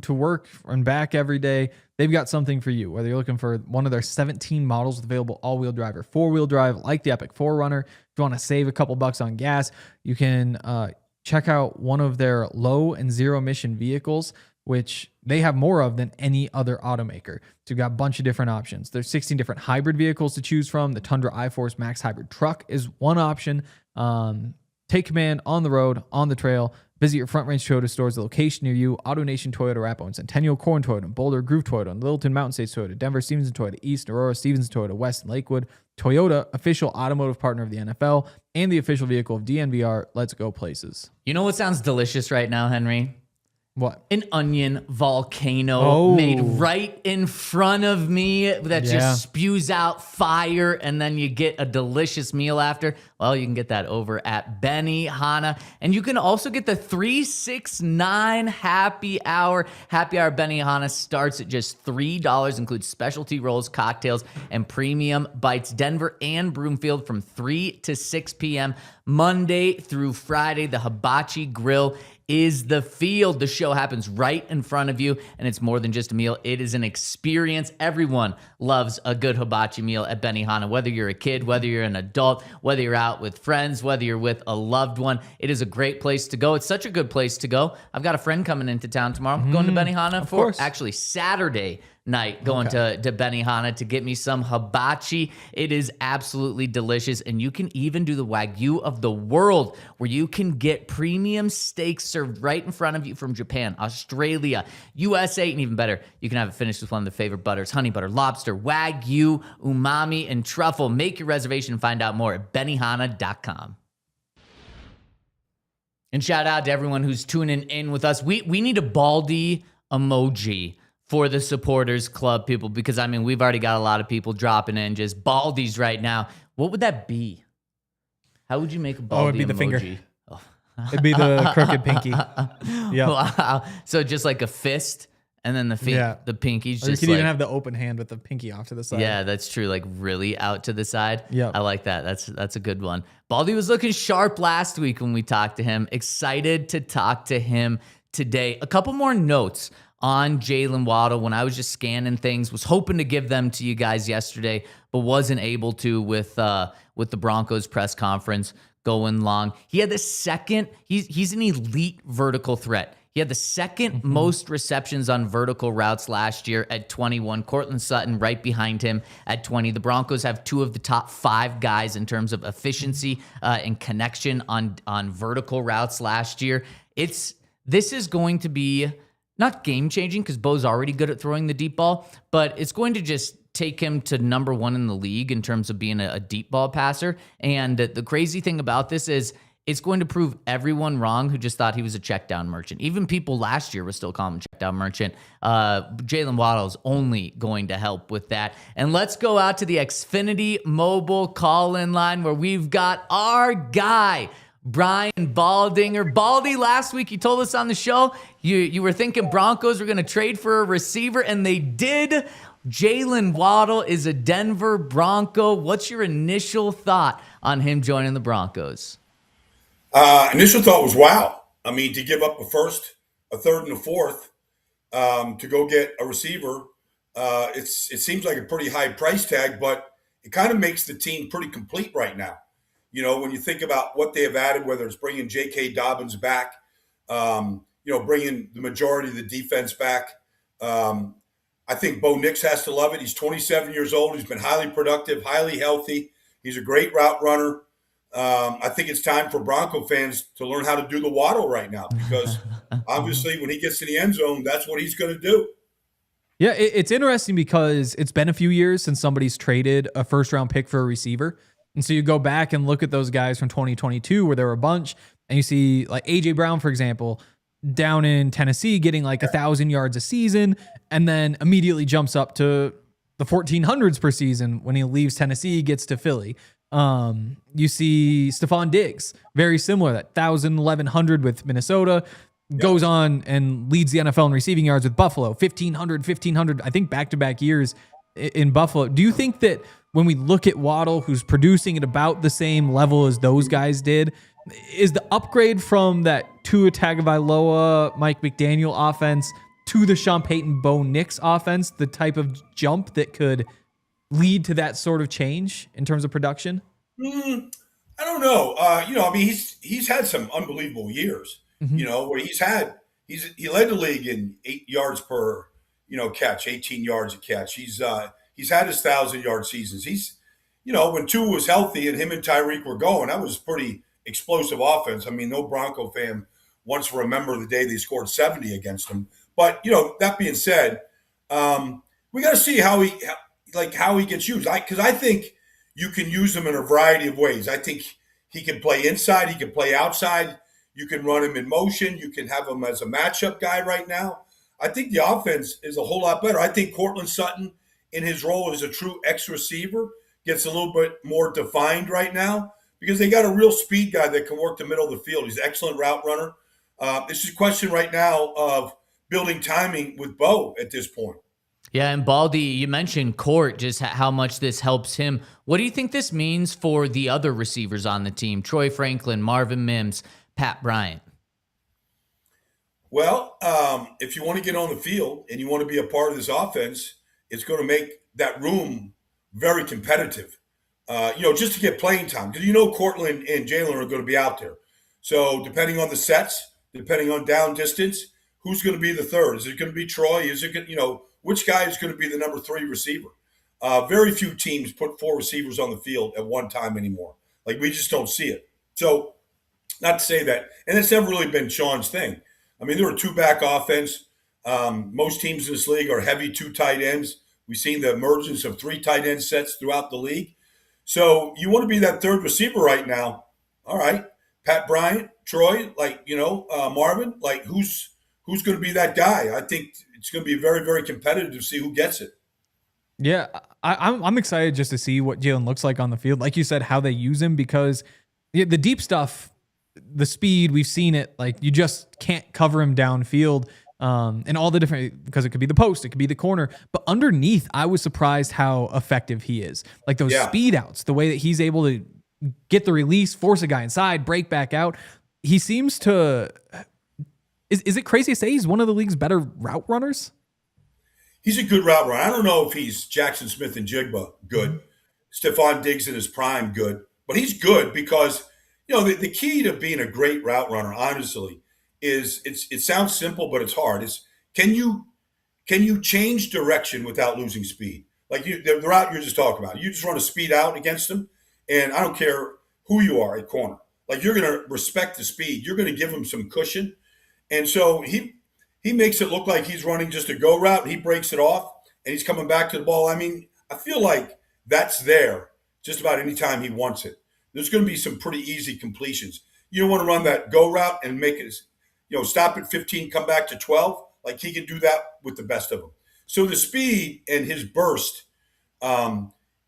work and back every day, they've got something for you. Whether you're looking for one of their 17 models with available all-wheel drive or four-wheel drive, like the Epic 4Runner. If you want to save a couple bucks on gas, you can check out one of their low and zero emission vehicles, which they have more of than any other automaker. So you've got a bunch of different options. There's 16 different hybrid vehicles to choose from. The Tundra iForce Max Hybrid Truck is one option. Take command on the road, on the trail. Visit your Front Range Toyota stores, the location near you. AutoNation Toyota Arapahoe and Centennial, Corn Toyota, Boulder, Groove Toyota, and Littleton Mountain States Toyota, Denver, Stevenson Toyota, East, Aurora, Stevenson Toyota, West, and Lakewood. Toyota, official automotive partner of the NFL, and the official vehicle of DNVR. Let's go places. You know what sounds delicious right now, Henry? What? An onion volcano made right in front of me that just spews out fire, and then you get a delicious meal after. Well, you can get that over at Benihana. And you can also get the 369 happy hour. Happy hour Benihana starts at just $3, includes specialty rolls, cocktails, and premium bites. Denver and Broomfield from 3 to 6 p.m. Monday through Friday. The Hibachi Grill is the field. The show happens right in front of you, and it's more than just a meal. It is an experience. Everyone loves a good hibachi meal at Benihana, whether you're a kid, whether you're an adult, whether you're out with friends, whether you're with a loved one. It is a great place to go. It's such a good place to go. I've got a friend coming into town tomorrow. I'm going to Benihana for actually Saturday night, going to Benihana to get me some hibachi. It is absolutely delicious, and you can even do the Wagyu of the world, where you can get premium steaks served right in front of you from Japan, Australia, USA, and even better, you can have it finished with one of the favorite butters: honey butter, lobster, Wagyu, umami, and truffle. Make your reservation and find out more at benihana.com. And shout out to everyone who's tuning in with us. We need a Baldy emoji for the supporters club people, because I mean, we've already got a lot of people dropping in just baldies right now. What would that be? How would you make a baldy it'd be emoji? The finger. It'd be the crooked pinky. Yeah. Wow. So just like a fist, and then the pinky's or just you could like, even have the open hand with the pinky off to the side. Yeah, that's true. Like really out to the side. Yeah. I like that. That's a good one. Baldy was looking sharp last week when we talked to him. Excited to talk to him today. A couple more notes on Jaylen Waddle when I was just scanning things. Was hoping to give them to you guys yesterday, but wasn't able to with the Broncos press conference going long. He had the second, he's an elite vertical threat. He had the second most receptions on vertical routes last year at 21. Courtland Sutton right behind him at 20. The Broncos have two of the top 5 guys in terms of efficiency and connection on vertical routes last year. This is going to be not game-changing, because Bo's already good at throwing the deep ball, but it's going to just take him to number 1 in the league in terms of being a deep ball passer. And the crazy thing about this is it's going to prove everyone wrong who just thought he was a check down merchant. Even people last year were still calling him check down merchant. Jaylen Waddle is only going to help with that. And let's go out to the Xfinity mobile call-in line, where we've got our guy, Brian Baldinger. Baldy, last week you told us on the show you were thinking Broncos were going to trade for a receiver, and they did. Jaylen Waddle is a Denver Bronco. What's your initial thought on him joining the Broncos? Initial thought was, wow. I mean, to give up a first, a third, and a fourth to go get a receiver, it seems like a pretty high price tag, but it kind of makes the team pretty complete right now. You know, when you think about what they have added, whether it's bringing J.K. Dobbins back, bringing the majority of the defense back. I think Bo Nix has to love it. He's 27 years old. He's been highly productive, highly healthy. He's a great route runner. I think it's time for Bronco fans to learn how to do the Waddle right now, because obviously when he gets to the end zone, that's what he's going to do. Yeah, it's interesting because it's been a few years since somebody's traded a first-round pick for a receiver. And so you go back and look at those guys from 2022 where there were a bunch, and you see like A.J. Brown, for example, down in Tennessee getting like 1,000 yards a season, and then immediately jumps up to the 1,400s per season when he leaves Tennessee, gets to Philly. You see Stephon Diggs, very similar, that 1,000, 1,100 with Minnesota, goes on and leads the NFL in receiving yards with Buffalo, 1,500, I think back-to-back years in Buffalo. Do you think that when we look at Waddle, who's producing at about the same level as those guys did, is the upgrade from that Tua Tagovailoa, Mike McDaniel offense to the Sean Payton, Bo Nix offense the type of jump that could lead to that sort of change in terms of production? I don't know. He's had some unbelievable years. Where he led the league in 8 yards per catch, 18 yards a catch. He's had his 1,000-yard seasons. When Tua was healthy and him and Tyreek were going, that was pretty explosive offense. I mean, no Bronco fan wants to remember the day they scored 70 against him. But that being said, we got to see how he gets used. Because I think you can use him in a variety of ways. I think he can play inside, he can play outside. You can run him in motion. You can have him as a matchup guy right now. I think the offense is a whole lot better. I think Courtland Sutton, in his role as a true X receiver, gets a little bit more defined right now because they got a real speed guy that can work the middle of the field. He's an excellent route runner. It's just a question right now of building timing with Bo at this point. Yeah, and Baldy, you mentioned Court, just how much this helps him. What do you think this means for the other receivers on the team? Troy Franklin, Marvin Mims, Pat Bryant. Well, if you want to get on the field and you want to be a part of this offense, it's going to make that room very competitive, just to get playing time. Because Courtland and Jaylen are going to be out there. So depending on the sets, depending on down distance, who's going to be the third? Is it going to be Troy? Is it which guy is going to be the number 3 receiver? Very few teams put 4 receivers on the field at one time anymore. Like, we just don't see it. So not to say that, and it's never really been Sean's thing. I mean, they're a 2-back offense. Most teams in this league are heavy 2 tight ends. We've seen the emergence of 3 tight end sets throughout the league. So you want to be that third receiver right now. All right, Pat Bryant, Troy, Marvin, who's going to be that guy? I think it's going to be very, very competitive to see who gets it. Yeah, I'm excited just to see what Jaylen looks like on the field. Like you said, how they use him, because the deep stuff, the speed, we've seen it. Like, you just can't cover him downfield, and all the different, because it could be the post, it could be the corner. But underneath, I was surprised how effective he is. Like those speed outs, the way that he's able to get the release, force a guy inside, break back out. He seems to. Is it crazy to say he's one of the league's better route runners? He's a good route runner. I don't know if he's Jackson Smith and Jigba good, Stephon Diggs in his prime good, but he's good because the key to being a great route runner, honestly, is it sounds simple, but it's hard. Is can you change direction without losing speed? Like the route you're just talking about, you just run a speed out against them, and I don't care who you are at corner. Like, you're going to respect the speed. You're going to give him some cushion. And so he makes it look like he's running just a go route, and he breaks it off, and he's coming back to the ball. I mean, I feel like that's there just about any time he wants it. There's going to be some pretty easy completions. You don't want to run that go route and make it, stop at 15, come back to 12. Like, he can do that with the best of them. So the speed and his burst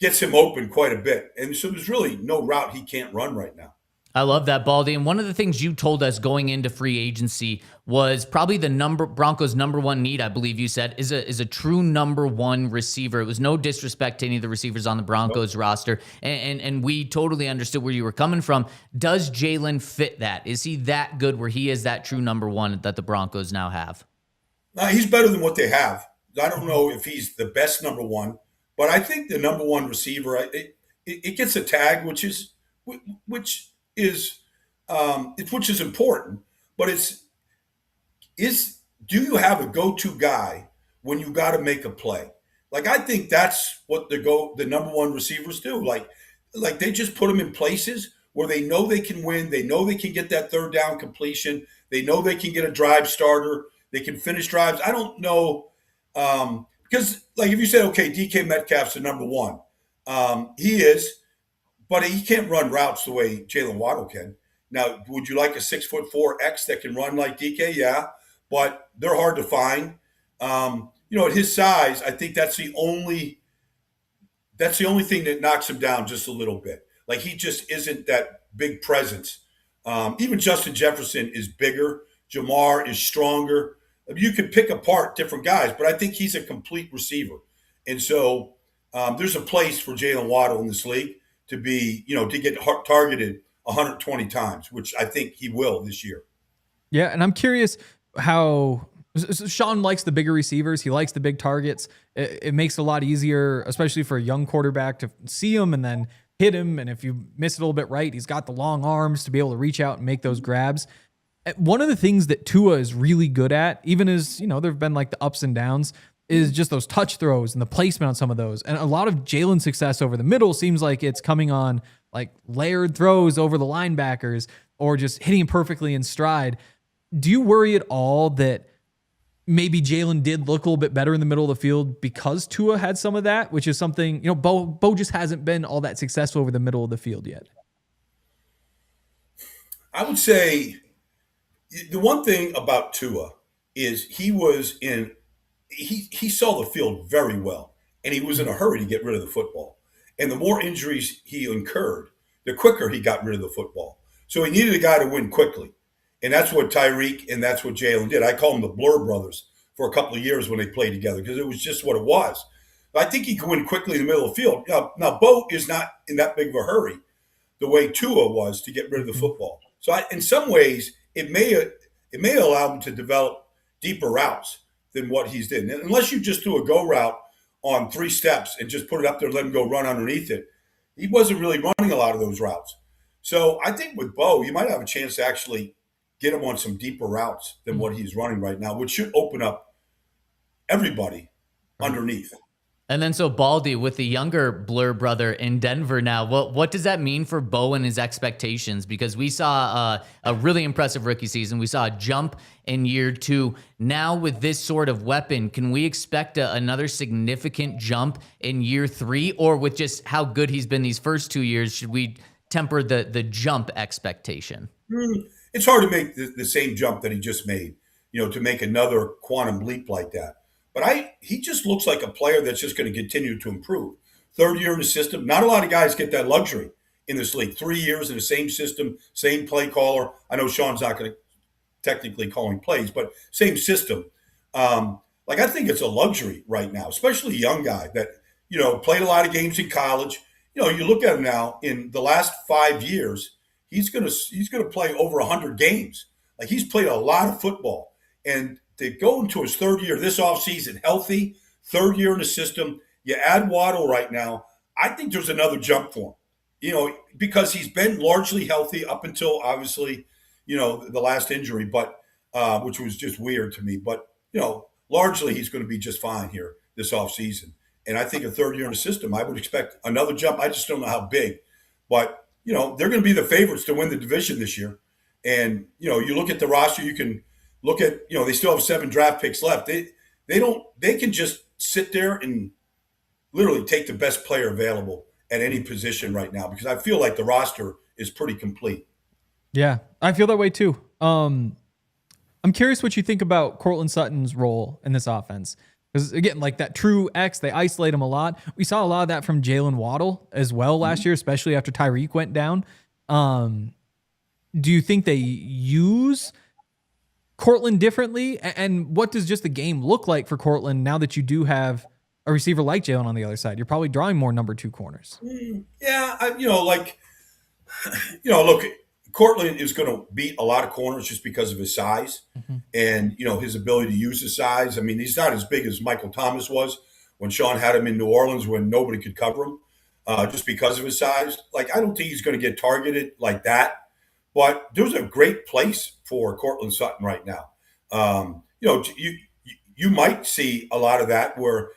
gets him open quite a bit. And so there's really no route he can't run right now. I love that, Baldy. And one of the things you told us going into free agency was probably the Broncos' number 1 need, I believe you said, is a true number 1 receiver. It was no disrespect to any of the receivers on the Broncos roster. And we totally understood where you were coming from. Does Jaylen fit that? Is he that good where he is that true number 1 that the Broncos now have? He's better than what they have. I don't know if he's the best number 1, but I think the number 1 receiver, it gets a tag, which is important, but do you have a go-to guy when you got to make a play? Like, I think that's what the number 1 receivers do. Like they just put them in places where they know they can win. They know they can get that third down completion. They know they can get a drive starter. They can finish drives. I don't know, because like if you say, okay, DK Metcalf's the number 1, he is, but he can't run routes the way Jaylen Waddle can. Now, would you like a 6'4" X that can run like DK? Yeah, but they're hard to find. At his size, I think that's the only thing that knocks him down just a little bit. Like, he just isn't that big presence. Even Justin Jefferson is bigger. Jamar is stronger. You could pick apart different guys, but I think he's a complete receiver. And so there's a place for Jaylen Waddle in this league to be, to get targeted 120 times, which I think he will this year. Yeah, and I'm curious how Sean likes the bigger receivers. He likes the big targets. It makes it a lot easier, especially for a young quarterback, to see him and then hit him. And if you miss it a little bit right, he's got the long arms to be able to reach out and make those grabs. One of the things that Tua is really good at, even as, there have been like the ups and downs, is just those touch throws and the placement on some of those. And a lot of Jaylen's success over the middle seems like it's coming on like layered throws over the linebackers or just hitting perfectly in stride. Do you worry at all that maybe Jaylen did look a little bit better in the middle of the field because Tua had some of that, which is something, Bo just hasn't been all that successful over the middle of the field yet? I would say the one thing about Tua is he saw the field very well, and he was in a hurry to get rid of the football. And the more injuries he incurred, the quicker he got rid of the football. So he needed a guy to win quickly. And that's what Tyreek and that's what Jaylen did. I call them the Blur brothers for a couple of years when they played together because it was just what it was. I think he could win quickly in the middle of the field. Now Bo is not in that big of a hurry the way Tua was to get rid of the football. So in some ways, it may allow him to develop deeper routes than what he's did. And unless you just do a go route on 3 steps and just put it up there and let him go run underneath it, he wasn't really running a lot of those routes. So I think with Bo, you might have a chance to actually get him on some deeper routes than what he's running right now, which should open up everybody underneath. And then so Baldy with the younger Blur brother in Denver now, what does that mean for Bo and his expectations? Because we saw a really impressive rookie season. We saw a jump in year 2. Now with this sort of weapon, can we expect another significant jump in year 3? Or with just how good he's been these first 2 years, should we temper the jump expectation? It's hard to make the same jump that he just made, to make another quantum leap like that. But he just looks like a player that's just going to continue to improve. 3rd year in the system. Not a lot of guys get that luxury in this league. 3 years in the same system, same play caller. I know Sean's not going to technically calling plays, but same system. I think it's a luxury right now, especially a young guy that, played a lot of games in college. You look at him now in the last 5 years, he's going to play over 100 games. Like he's played a lot of football. And to go into his 3rd year this offseason healthy, 3rd year in the system, you add Waddle right now, I think there's another jump for him. Because he's been largely healthy up until obviously, the last injury, but which was just weird to me. But, largely he's going to be just fine here this offseason. And I think a 3rd year in the system, I would expect another jump. I just don't know how big. But, they're going to be the favorites to win the division this year. And, you look at the roster, you can look at, they still have 7 draft picks left. They can just sit there and literally take the best player available at any position right now because I feel like the roster is pretty complete. Yeah, I feel that way too. I'm curious what you think about Courtland Sutton's role in this offense. Because again, like that true X, they isolate him a lot. We saw a lot of that from Jaylen Waddle as well last year, especially after Tyreek went down. Do you think they use Courtland differently? And what does just the game look like for Courtland now that you do have a receiver like Jaylen on the other side? You're probably drawing more number 2 corners. Yeah, look, Courtland is going to beat a lot of corners just because of his size and, his ability to use his size. I mean, he's not as big as Michael Thomas was when Sean had him in New Orleans when nobody could cover him just because of his size. I don't think he's going to get targeted like that. But there's a great place for Courtland Sutton right now. You might see a lot of that where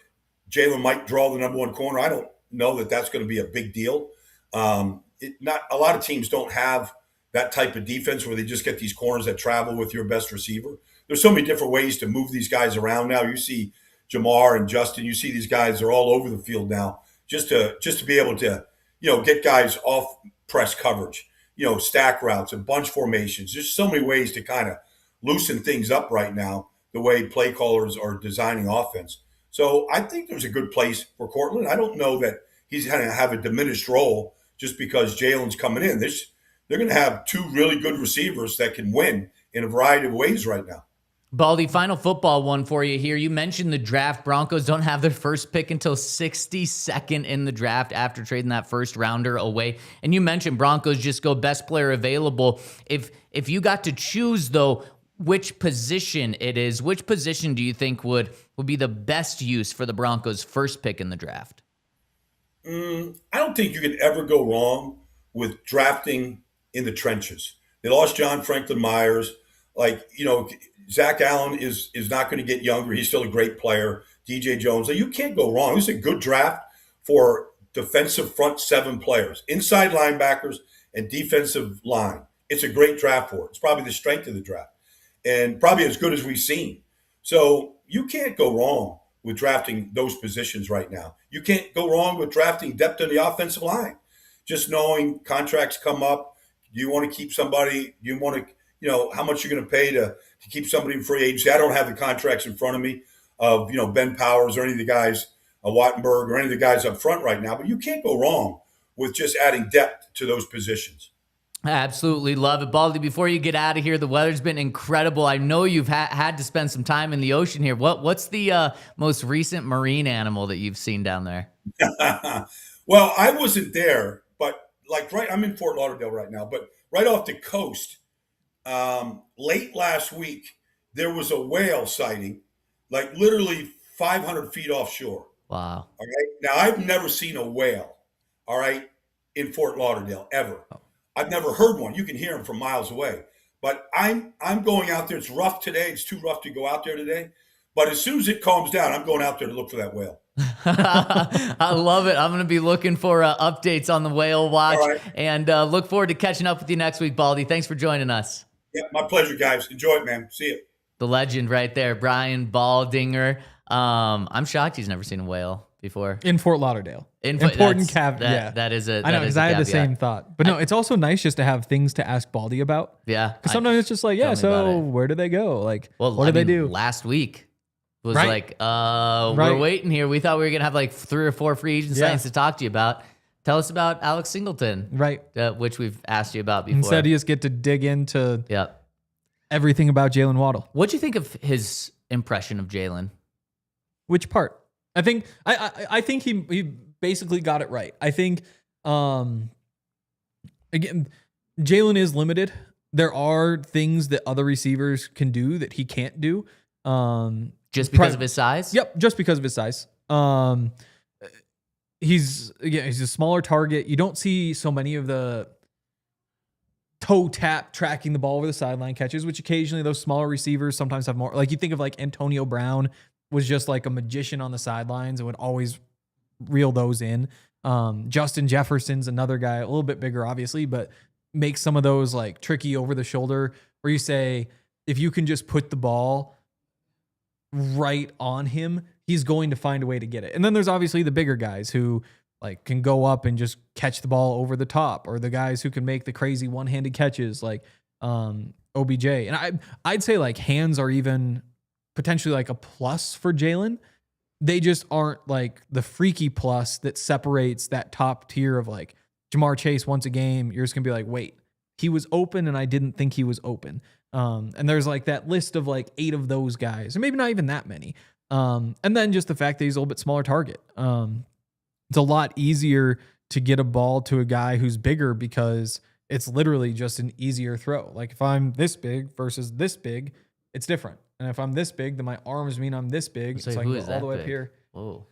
Jaylen might draw the number 1 corner. I don't know that that's going to be a big deal. Not a lot of teams don't have that type of defense where they just get these corners that travel with your best receiver. There's so many different ways to move these guys around now. You see Jamar and Justin. You see these guys are all over the field now just to be able to get guys off press coverage. Stack routes and bunch formations. There's so many ways to kind of loosen things up right now, the way play callers are designing offense. So I think there's a good place for Courtland. I don't know that he's going to have a diminished role just because Jaylen's coming in. They're going to have 2 really good receivers that can win in a variety of ways right now. Baldy, final football one for you here. You mentioned the draft. Broncos don't have their first pick until 62nd in the draft after trading that first rounder away. And you mentioned Broncos just go best player available. If you got to choose, though, which position it is, which position do you think would be the best use for the Broncos' first pick in the draft? I don't think you could ever go wrong with drafting in the trenches. They lost John Franklin Myers. Zach Allen is not going to get younger. He's still a great player. DJ Jones. You can't go wrong. This is a good draft for defensive front seven players, inside linebackers, and defensive line. It's a great draft for it. It's probably the strength of the draft and probably as good as we've seen. So you can't go wrong with drafting those positions right now. You can't go wrong with drafting depth in the offensive line. Just knowing contracts come up. Do you want to keep somebody? Do you want to, how much you're going to pay to keep somebody in free agency? I don't have the contracts in front of me of, Ben Powers or any of the guys, Wattenberg or any of the guys up front right now. But you can't go wrong with just adding depth to those positions. I absolutely love it. Baldy, before you get out of here, the weather's been incredible. I know you've had to spend some time in the ocean here. What's the most recent marine animal that you've seen down there? Well, I wasn't there, but I'm in Fort Lauderdale right now, but right off the coast, late last week, there was a whale sighting, literally 500 feet offshore. Wow. All right. Now, I've never seen a whale, all right, in Fort Lauderdale, ever. Oh. I've never heard one. You can hear them from miles away. But I'm going out there. It's rough today. It's too rough to go out there today. But as soon as it calms down, I'm going out there to look for that whale. I love it. I'm going to be looking for updates on the whale watch. Right. And look forward to catching up with you next week, Baldy. Thanks for joining us. Yeah, my pleasure, guys. Enjoy it, man. See you. The legend right there, Brian Baldinger. I'm shocked he's never seen a whale before. In Fort Lauderdale. Important caveat. That is a I know, because I had the same thought. But no, it's also nice just to have things to ask Baldy about. Yeah. Because sometimes it's just so where do they go? What do they do? Last week was right. We're waiting here. We thought we were going to have 3 or 4 free agent signings to talk to you about. Tell us about Alex Singleton. Right. Which we've asked you about before. Instead, you just get to dig into everything about Jaylen Waddle. What'd you think of his impression of Jaylen? Which part? I think he basically got it right. I think again, Jaylen is limited. There are things that other receivers can do that he can't do. Just because of his size? Yep, just because of his size. He's a smaller target. You don't see so many of the toe tap tracking the ball over the sideline catches, which occasionally those smaller receivers sometimes have more. You think of Antonio Brown was just a magician on the sidelines and would always reel those in. Justin Jefferson's another guy, a little bit bigger, obviously, but makes some of those tricky over the shoulder where you say, if you can just put the ball right on him, he's going to find a way to get it. And then there's obviously the bigger guys who can go up and just catch the ball over the top, or the guys who can make the crazy one-handed catches OBJ. And I'd say hands are even potentially a plus for Jaylen. They just aren't the freaky plus that separates that top tier of Jamar Chase once a game. You're just gonna be wait, he was open and I didn't think he was open. And there's that list of 8 of those guys, or maybe not even that many. And then just the fact that he's a little bit smaller target. It's a lot easier to get a ball to a guy who's bigger because it's literally just an easier throw. If I'm this big versus this big, it's different. And if I'm this big, then my arms mean I'm this big. So I can go all the way up here. Whoa.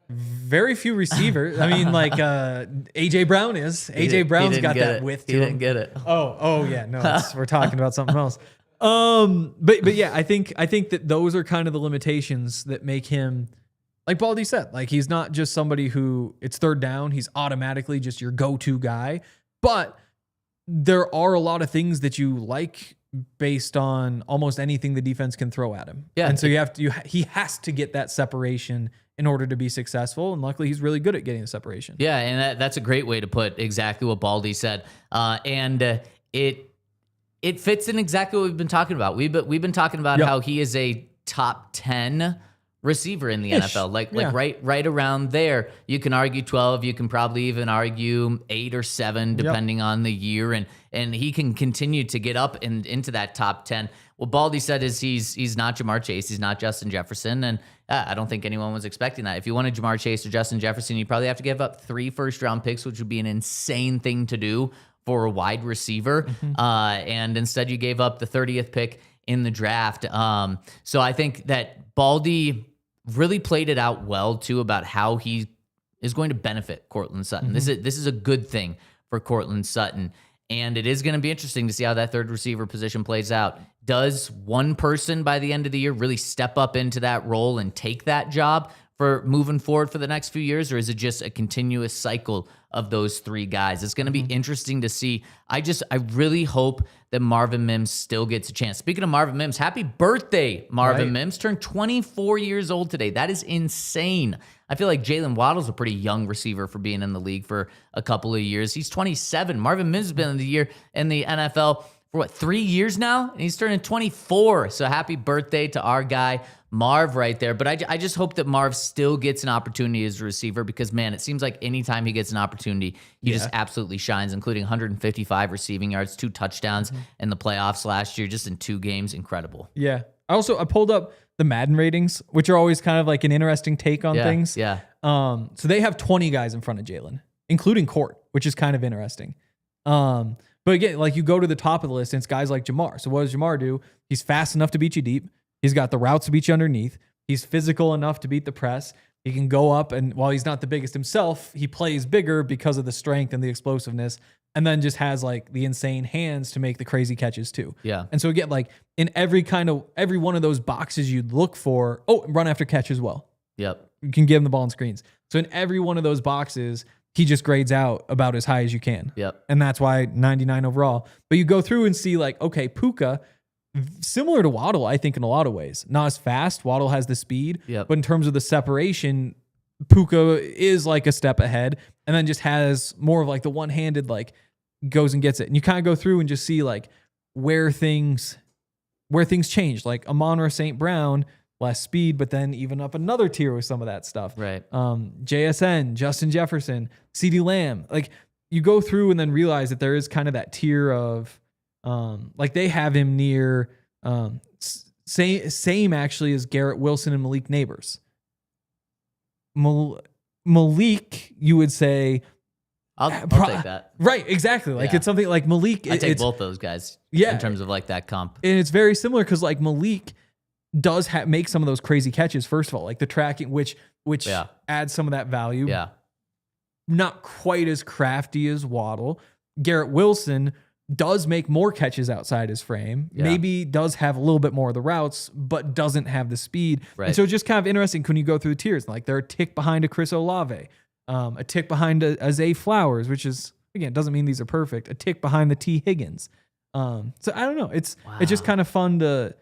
Very few receivers. I mean, AJ Brown is. AJ Brown's got that width to him. He didn't get it. Oh yeah. No, we're talking about something else. But yeah, I think that those are kind of the limitations that make him, like Baldy said, he's not just somebody who it's third down. He's automatically just your go-to guy. But there are a lot of things that you like based on almost anything the defense can throw at him. Yeah. And so he has to get that separation in order to be successful. And luckily he's really good at getting the separation. Yeah. And that's a great way to put exactly what Baldy said. It fits in exactly what we've been talking about. We've been talking about how he is a top 10 receiver in the NFL, right around there. You can argue 12. You can probably even argue 8 or 7, depending on the year. And he can continue to get up and into that top 10. what Baldy said is he's not Jamar Chase. He's not Justin Jefferson. And I don't think anyone was expecting that. If you wanted Jamar Chase or Justin Jefferson, you probably have to give up 3 first-round picks, which would be an insane thing to do for a wide receiver. And instead you gave up the 30th pick in the draft. So I think that Baldy really played it out well, too, about how he is going to benefit Courtland Sutton. This is a good thing for Courtland Sutton. And it is going to be interesting to see how that third receiver position plays out. Does one person by the end of the year really step up into that role and take that job for moving forward for the next few years? Or is it just a continuous cycle of those 3 guys? It's going to be interesting to see. I really hope that Marvin Mims still gets a chance. Speaking of Marvin Mims, happy birthday, Marvin Mims. Turned 24 years old today. That is insane. I feel like Jaylen Waddle's a pretty young receiver for being in the league for a couple of years. He's 27. Marvin Mims has been in the NFL for 3 years now? And he's turning 24. So happy birthday to our guy, Marv, right there. But I just hope that Marv still gets an opportunity as a receiver because, man, it seems like anytime he gets an opportunity, he just absolutely shines, including 155 receiving yards, 2 touchdowns in the playoffs last year, just in 2 games. Incredible. Yeah. I pulled up the Madden ratings, which are always kind of like an interesting take on things. Yeah. So they have 20 guys in front of Jaylen, including Court, which is kind of interesting. But again, like you go to the top of the list and it's guys like Jamar. So what does Jamar do? He's fast enough to beat you deep. He's got the routes to beat you underneath. He's physical enough to beat the press. He can go up, and while he's not the biggest himself, he plays bigger because of the strength and the explosiveness, and then just has like the insane hands to make the crazy catches too. Yeah. And so again, like in every one of those boxes you'd look for, run after catch as well. Yep. You can give him the ball on screens. So in every one of those boxes, he just grades out about as high as you can. Yep. And that's why 99 overall. But you go through and see like, okay, Puka, similar to Waddle, I think in a lot of ways. Not as fast. Waddle has the speed. Yep. But in terms of the separation, Puka is like a step ahead and then just has more of like the one-handed, like goes and gets it. And you kind of go through and just see like where things change. Like Amon-Ra St. Brown, less speed, but then even up another tier with some of that stuff. Right. JSN, Justin Jefferson, CeeDee Lamb. Like you go through and then realize that there is kind of that tier of like they have him near same actually as Garrett Wilson and Malik Neighbors. Malik, you would say, I'll take that. Right, exactly. Like it's something like Malik. I take both those guys. Yeah, in terms of like that comp, and it's very similar because like Malik does make some of those crazy catches. First of all, like the tracking, which adds some of that value. Yeah, not quite as crafty as Waddle. Garrett Wilson does make more catches outside his frame. Yeah. Maybe does have a little bit more of the routes, but doesn't have the speed. Right. And so it's just kind of interesting when you go through the tiers. Like they're a tick behind a Chris Olave, a tick behind a Zay Flowers, which is, again, doesn't mean these are perfect. A tick behind the T Higgins. So I don't know. It's just kind of fun to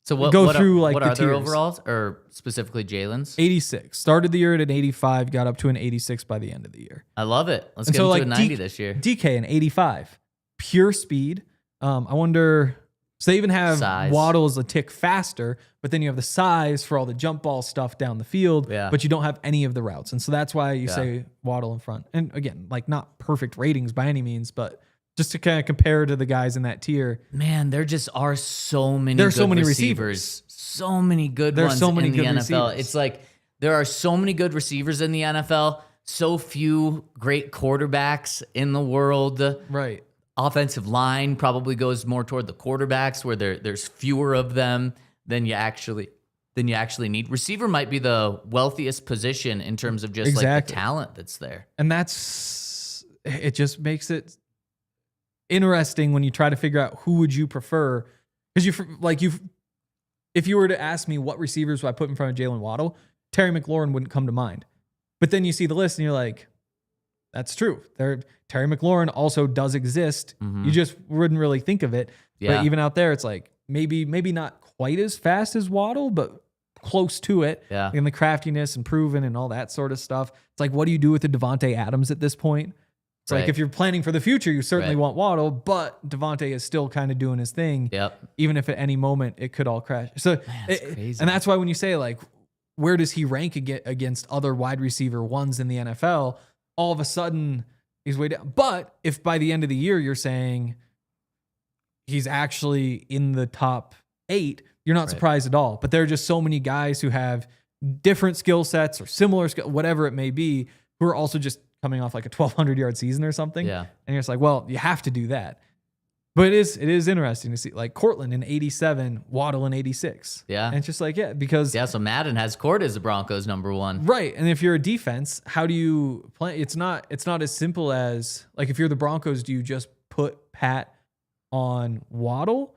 go through like what the are tiers. Their overalls, or specifically Jaylen's? 86. Started the year at an 85, got up to an 86 by the end of the year. I love it. Let's get to a 90 this year. DK an 85. Pure speed. I wonder. So they even have size. Waddle as a tick faster, but then you have the size for all the jump ball stuff down the field, but you don't have any of the routes. And so that's why you say Waddle in front. And again, like not perfect ratings by any means, but just to kind of compare to the guys in that tier. Man, there just are so many good receivers. So many good ones in the NFL. Receivers. It's like there are so many good receivers in the NFL, so few great quarterbacks in the world. Right. Offensive line probably goes more toward the quarterbacks where there's fewer of them than you actually need. Receiver might be the wealthiest position in terms of just like the talent that's there. And it just makes it interesting when you try to figure out who would you prefer. Because if you were to ask me what receivers would I put in front of Jaylen Waddle, Terry McLaurin wouldn't come to mind. But then you see the list and you're like, that's true. Terry McLaurin also does exist. Mm-hmm. You just wouldn't really think of it. Yeah. But even out there, it's like maybe not quite as fast as Waddle, but close to it. Yeah. And the craftiness and proven and all that sort of stuff. It's like, what do you do with the Devontae Adams at this point? It's like if you're planning for the future, you certainly want Waddle, but Devontae is still kind of doing his thing. Yep. Even if at any moment it could all crash. So it's crazy. And that's why when you say like, where does he rank against other wide receiver ones in the NFL? All of a sudden he's way down. But if by the end of the year you're saying he's actually in the top 8, you're not surprised at all. But there are just so many guys who have different skill sets or similar skill, whatever it may be, who are also just coming off like a 1,200-yard season or something. Yeah. And you're just like, well, you have to do that. But it is interesting to see, like Courtland in 87, Waddle in 86. Yeah. And it's just like, because... Yeah, so Madden has Court as the Broncos number 1. Right. And if you're a defense, how do you play? It's not as simple as, like, if you're the Broncos, do you just put Pat on Waddle?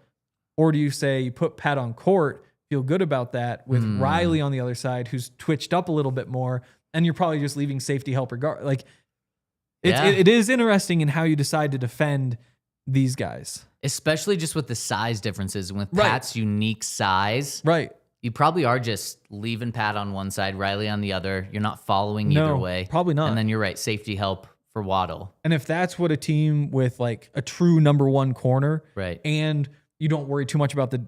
Or do you say you put Pat on Court, feel good about that, with Riley on the other side, who's twitched up a little bit more, and you're probably just leaving safety help regard. Like, it is interesting in how you decide to defend these guys. Especially just with the size differences and with Pat's unique size. Right. You probably are just leaving Pat on one side, Riley on the other. You're not following either way. Probably not. And then you're right, safety help for Waddle. And if that's what a team with like a true number 1 corner, right, and you don't worry too much about the,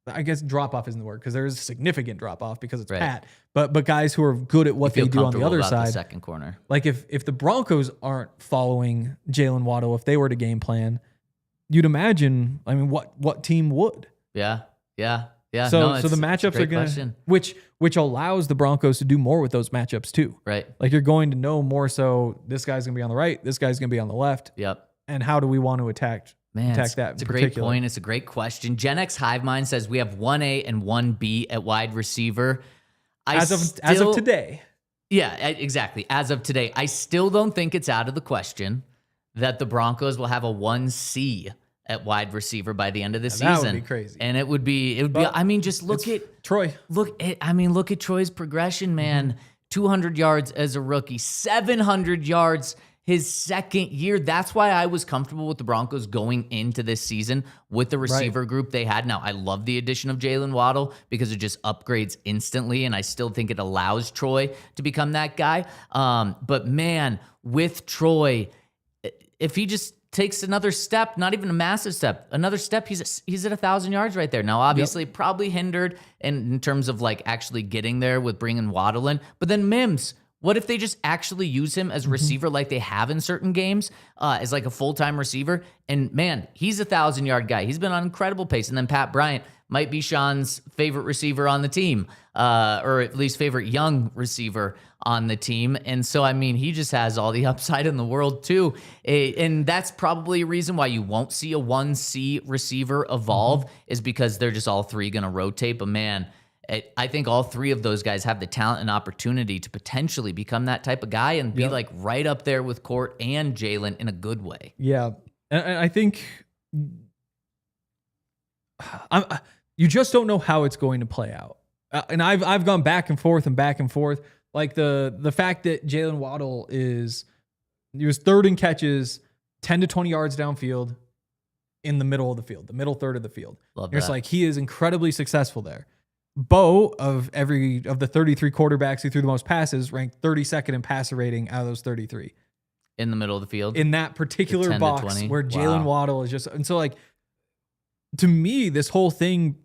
I guess drop off isn't the word, because there is a significant drop off because it's Pat. But guys who are good at what they do on the other side, the second corner. Like if the Broncos aren't following Jaylen Waddle, if they were to game plan, you'd imagine. I mean, what team would? Yeah. So the matchups are going to, which allows the Broncos to do more with those matchups too. Right. Like you're going to know more. So this guy's going to be on the right. This guy's going to be on the left. Yep. And how do we want to attack? It's a great point. It's a great question. Gen X Hive Mind says we have 1A and 1B at wide receiver. As of today. Yeah, exactly. As of today, I still don't think it's out of the question that the Broncos will have a 1C at wide receiver by the end of the season. That would be crazy. And it would be. I mean, just look at Troy. Look at Troy's progression, man. 200 yards as a rookie, 700 yards his second year. That's why I was comfortable with the Broncos going into this season with the receiver group they had. Now, I love the addition of Jaylen Waddle because it just upgrades instantly, and I still think it allows Troy to become that guy. But man, with Troy, if he just takes another step, not even a massive step, another step, he's at 1,000 yards right there. Now, obviously, probably hindered in terms of like actually getting there with bringing Waddle in. But then Mims, what if they just actually use him as a receiver like they have in certain games, as like a full-time receiver? And man, he's a 1,000-yard guy. He's been on incredible pace. And then Pat Bryant might be Sean's favorite receiver on the team, or at least favorite young receiver on the team. And so, I mean, he just has all the upside in the world too. And that's probably a reason why you won't see a 1C receiver evolve, is because they're just all three going to rotate. But man, I think all three of those guys have the talent and opportunity to potentially become that type of guy and be like right up there with Court and Jaylen in a good way. Yeah. And I think you just don't know how it's going to play out. And I've gone back and forth. Like the fact that Jaylen Waddle he was third in catches, 10 to 20 yards downfield in the middle of the field, the middle third of the field. It's like he is incredibly successful there. Bo, of the 33 quarterbacks who threw the most passes, ranked 32nd in passer rating out of those 33. In the middle of the field? In that particular box where Jaylen Waddle is just... And so, like, to me, this whole thing,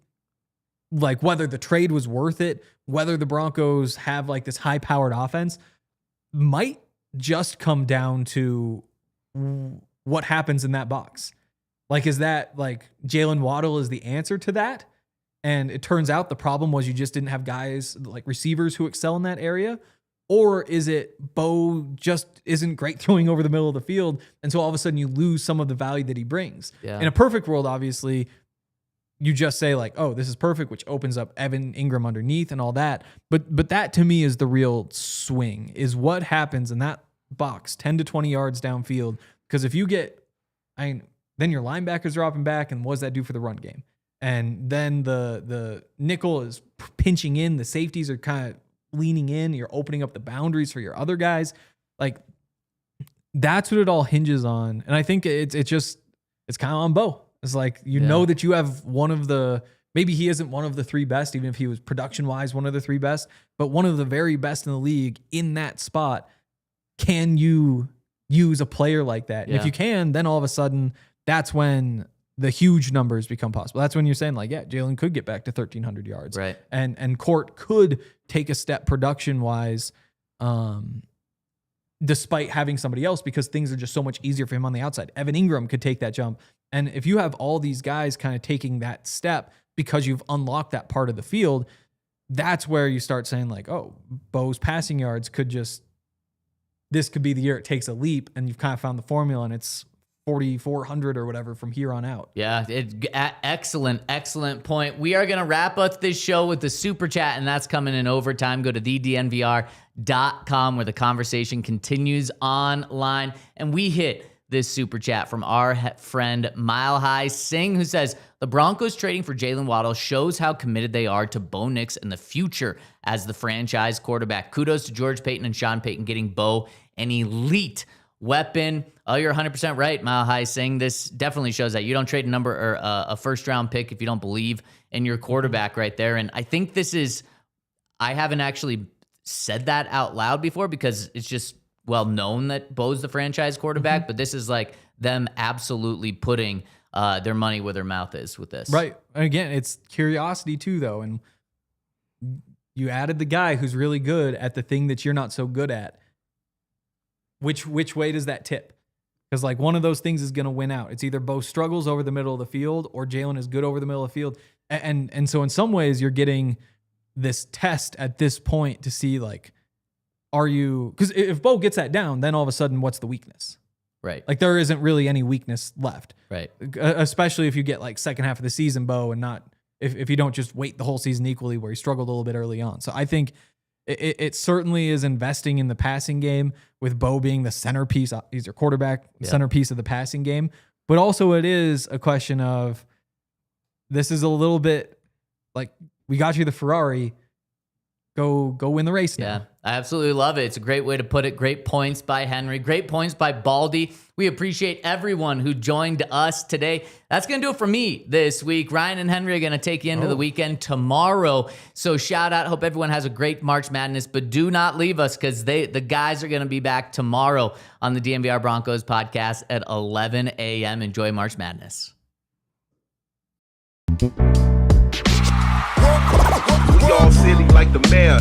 like, whether the trade was worth it, whether the Broncos have, like, this high-powered offense, might just come down to what happens in that box. Like, is that, like, Jaylen Waddle is the answer to that? And it turns out the problem was you just didn't have guys like receivers who excel in that area? Or is it Bo just isn't great throwing over the middle of the field, and so all of a sudden you lose some of the value that he brings? Yeah. In a perfect world, obviously, you just say like, oh, this is perfect, which opens up Evan Ingram underneath and all that. But that to me is the real swing, is what happens in that box 10 to 20 yards downfield. Because if you get, then your linebackers dropping back, and what does that do for the run game? And then the nickel is pinching in. The safeties are kind of leaning in. You're opening up the boundaries for your other guys. Like, that's what it all hinges on. And I think it's kind of on Bo. It's like, you know that you have one of the, maybe he isn't one of the three best, even if he was production-wise one of the three best, but one of the very best in the league in that spot. Can you use a player like that? And if you can, then all of a sudden, that's when the huge numbers become possible. That's when you're saying like, yeah, Jaylen could get back to 1,300 yards. Right. And Court could take a step production-wise, despite having somebody else, because things are just so much easier for him on the outside. Evan Ingram could take that jump And if you have all these guys kind of taking that step because you've unlocked that part of the field, that's where you start saying like, oh, Bo's passing yards this could be the year it takes a leap, and you've kind of found the formula, and it's 4,400 or whatever from here on out. Yeah, excellent point. We are going to wrap up this show with the super chat, and that's coming in overtime. Go to thednvr.com where the conversation continues online. And we hit this super chat from our friend Mile High Singh, who says, the Broncos trading for Jaylen Waddle shows how committed they are to Bo Nix and the future as the franchise quarterback. Kudos to George Payton and Sean Payton getting Bo an elite weapon. Oh, you're 100% right, Mile High Singh. This definitely shows that you don't trade a number or a first-round pick if you don't believe in your quarterback right there. And I think I haven't actually said that out loud before because it's just well known that Bo's the franchise quarterback, but this is like them absolutely putting their money where their mouth is with this. Right. Again, it's curiosity too, though. And you added the guy who's really good at the thing that you're not so good at. Which way does that tip? Because like one of those things is going to win out. It's either Bo struggles over the middle of the field or Jaylen is good over the middle of the field. And so in some ways you're getting this test at this point to see like, because if Bo gets that down, then all of a sudden what's the weakness? Right. Like there isn't really any weakness left. Right. Especially if you get like second half of the season Bo and not, if you don't just wait the whole season equally where he struggled a little bit early on. So I think it certainly is investing in the passing game with Bo being the centerpiece. He's your quarterback, centerpiece of the passing game. But also it is a question of this is a little bit like we got you the Ferrari. Go win the race now. Yeah, I absolutely love it. It's a great way to put it. Great points by Henry. Great points by Baldy. We appreciate everyone who joined us today. That's going to do it for me this week. Ryan and Henry are going to take you into the weekend tomorrow. So shout out. Hope everyone has a great March Madness, but do not leave us because the guys are going to be back tomorrow on the DNVR Broncos podcast at 11 a.m. Enjoy March Madness. We all silly like the mayor.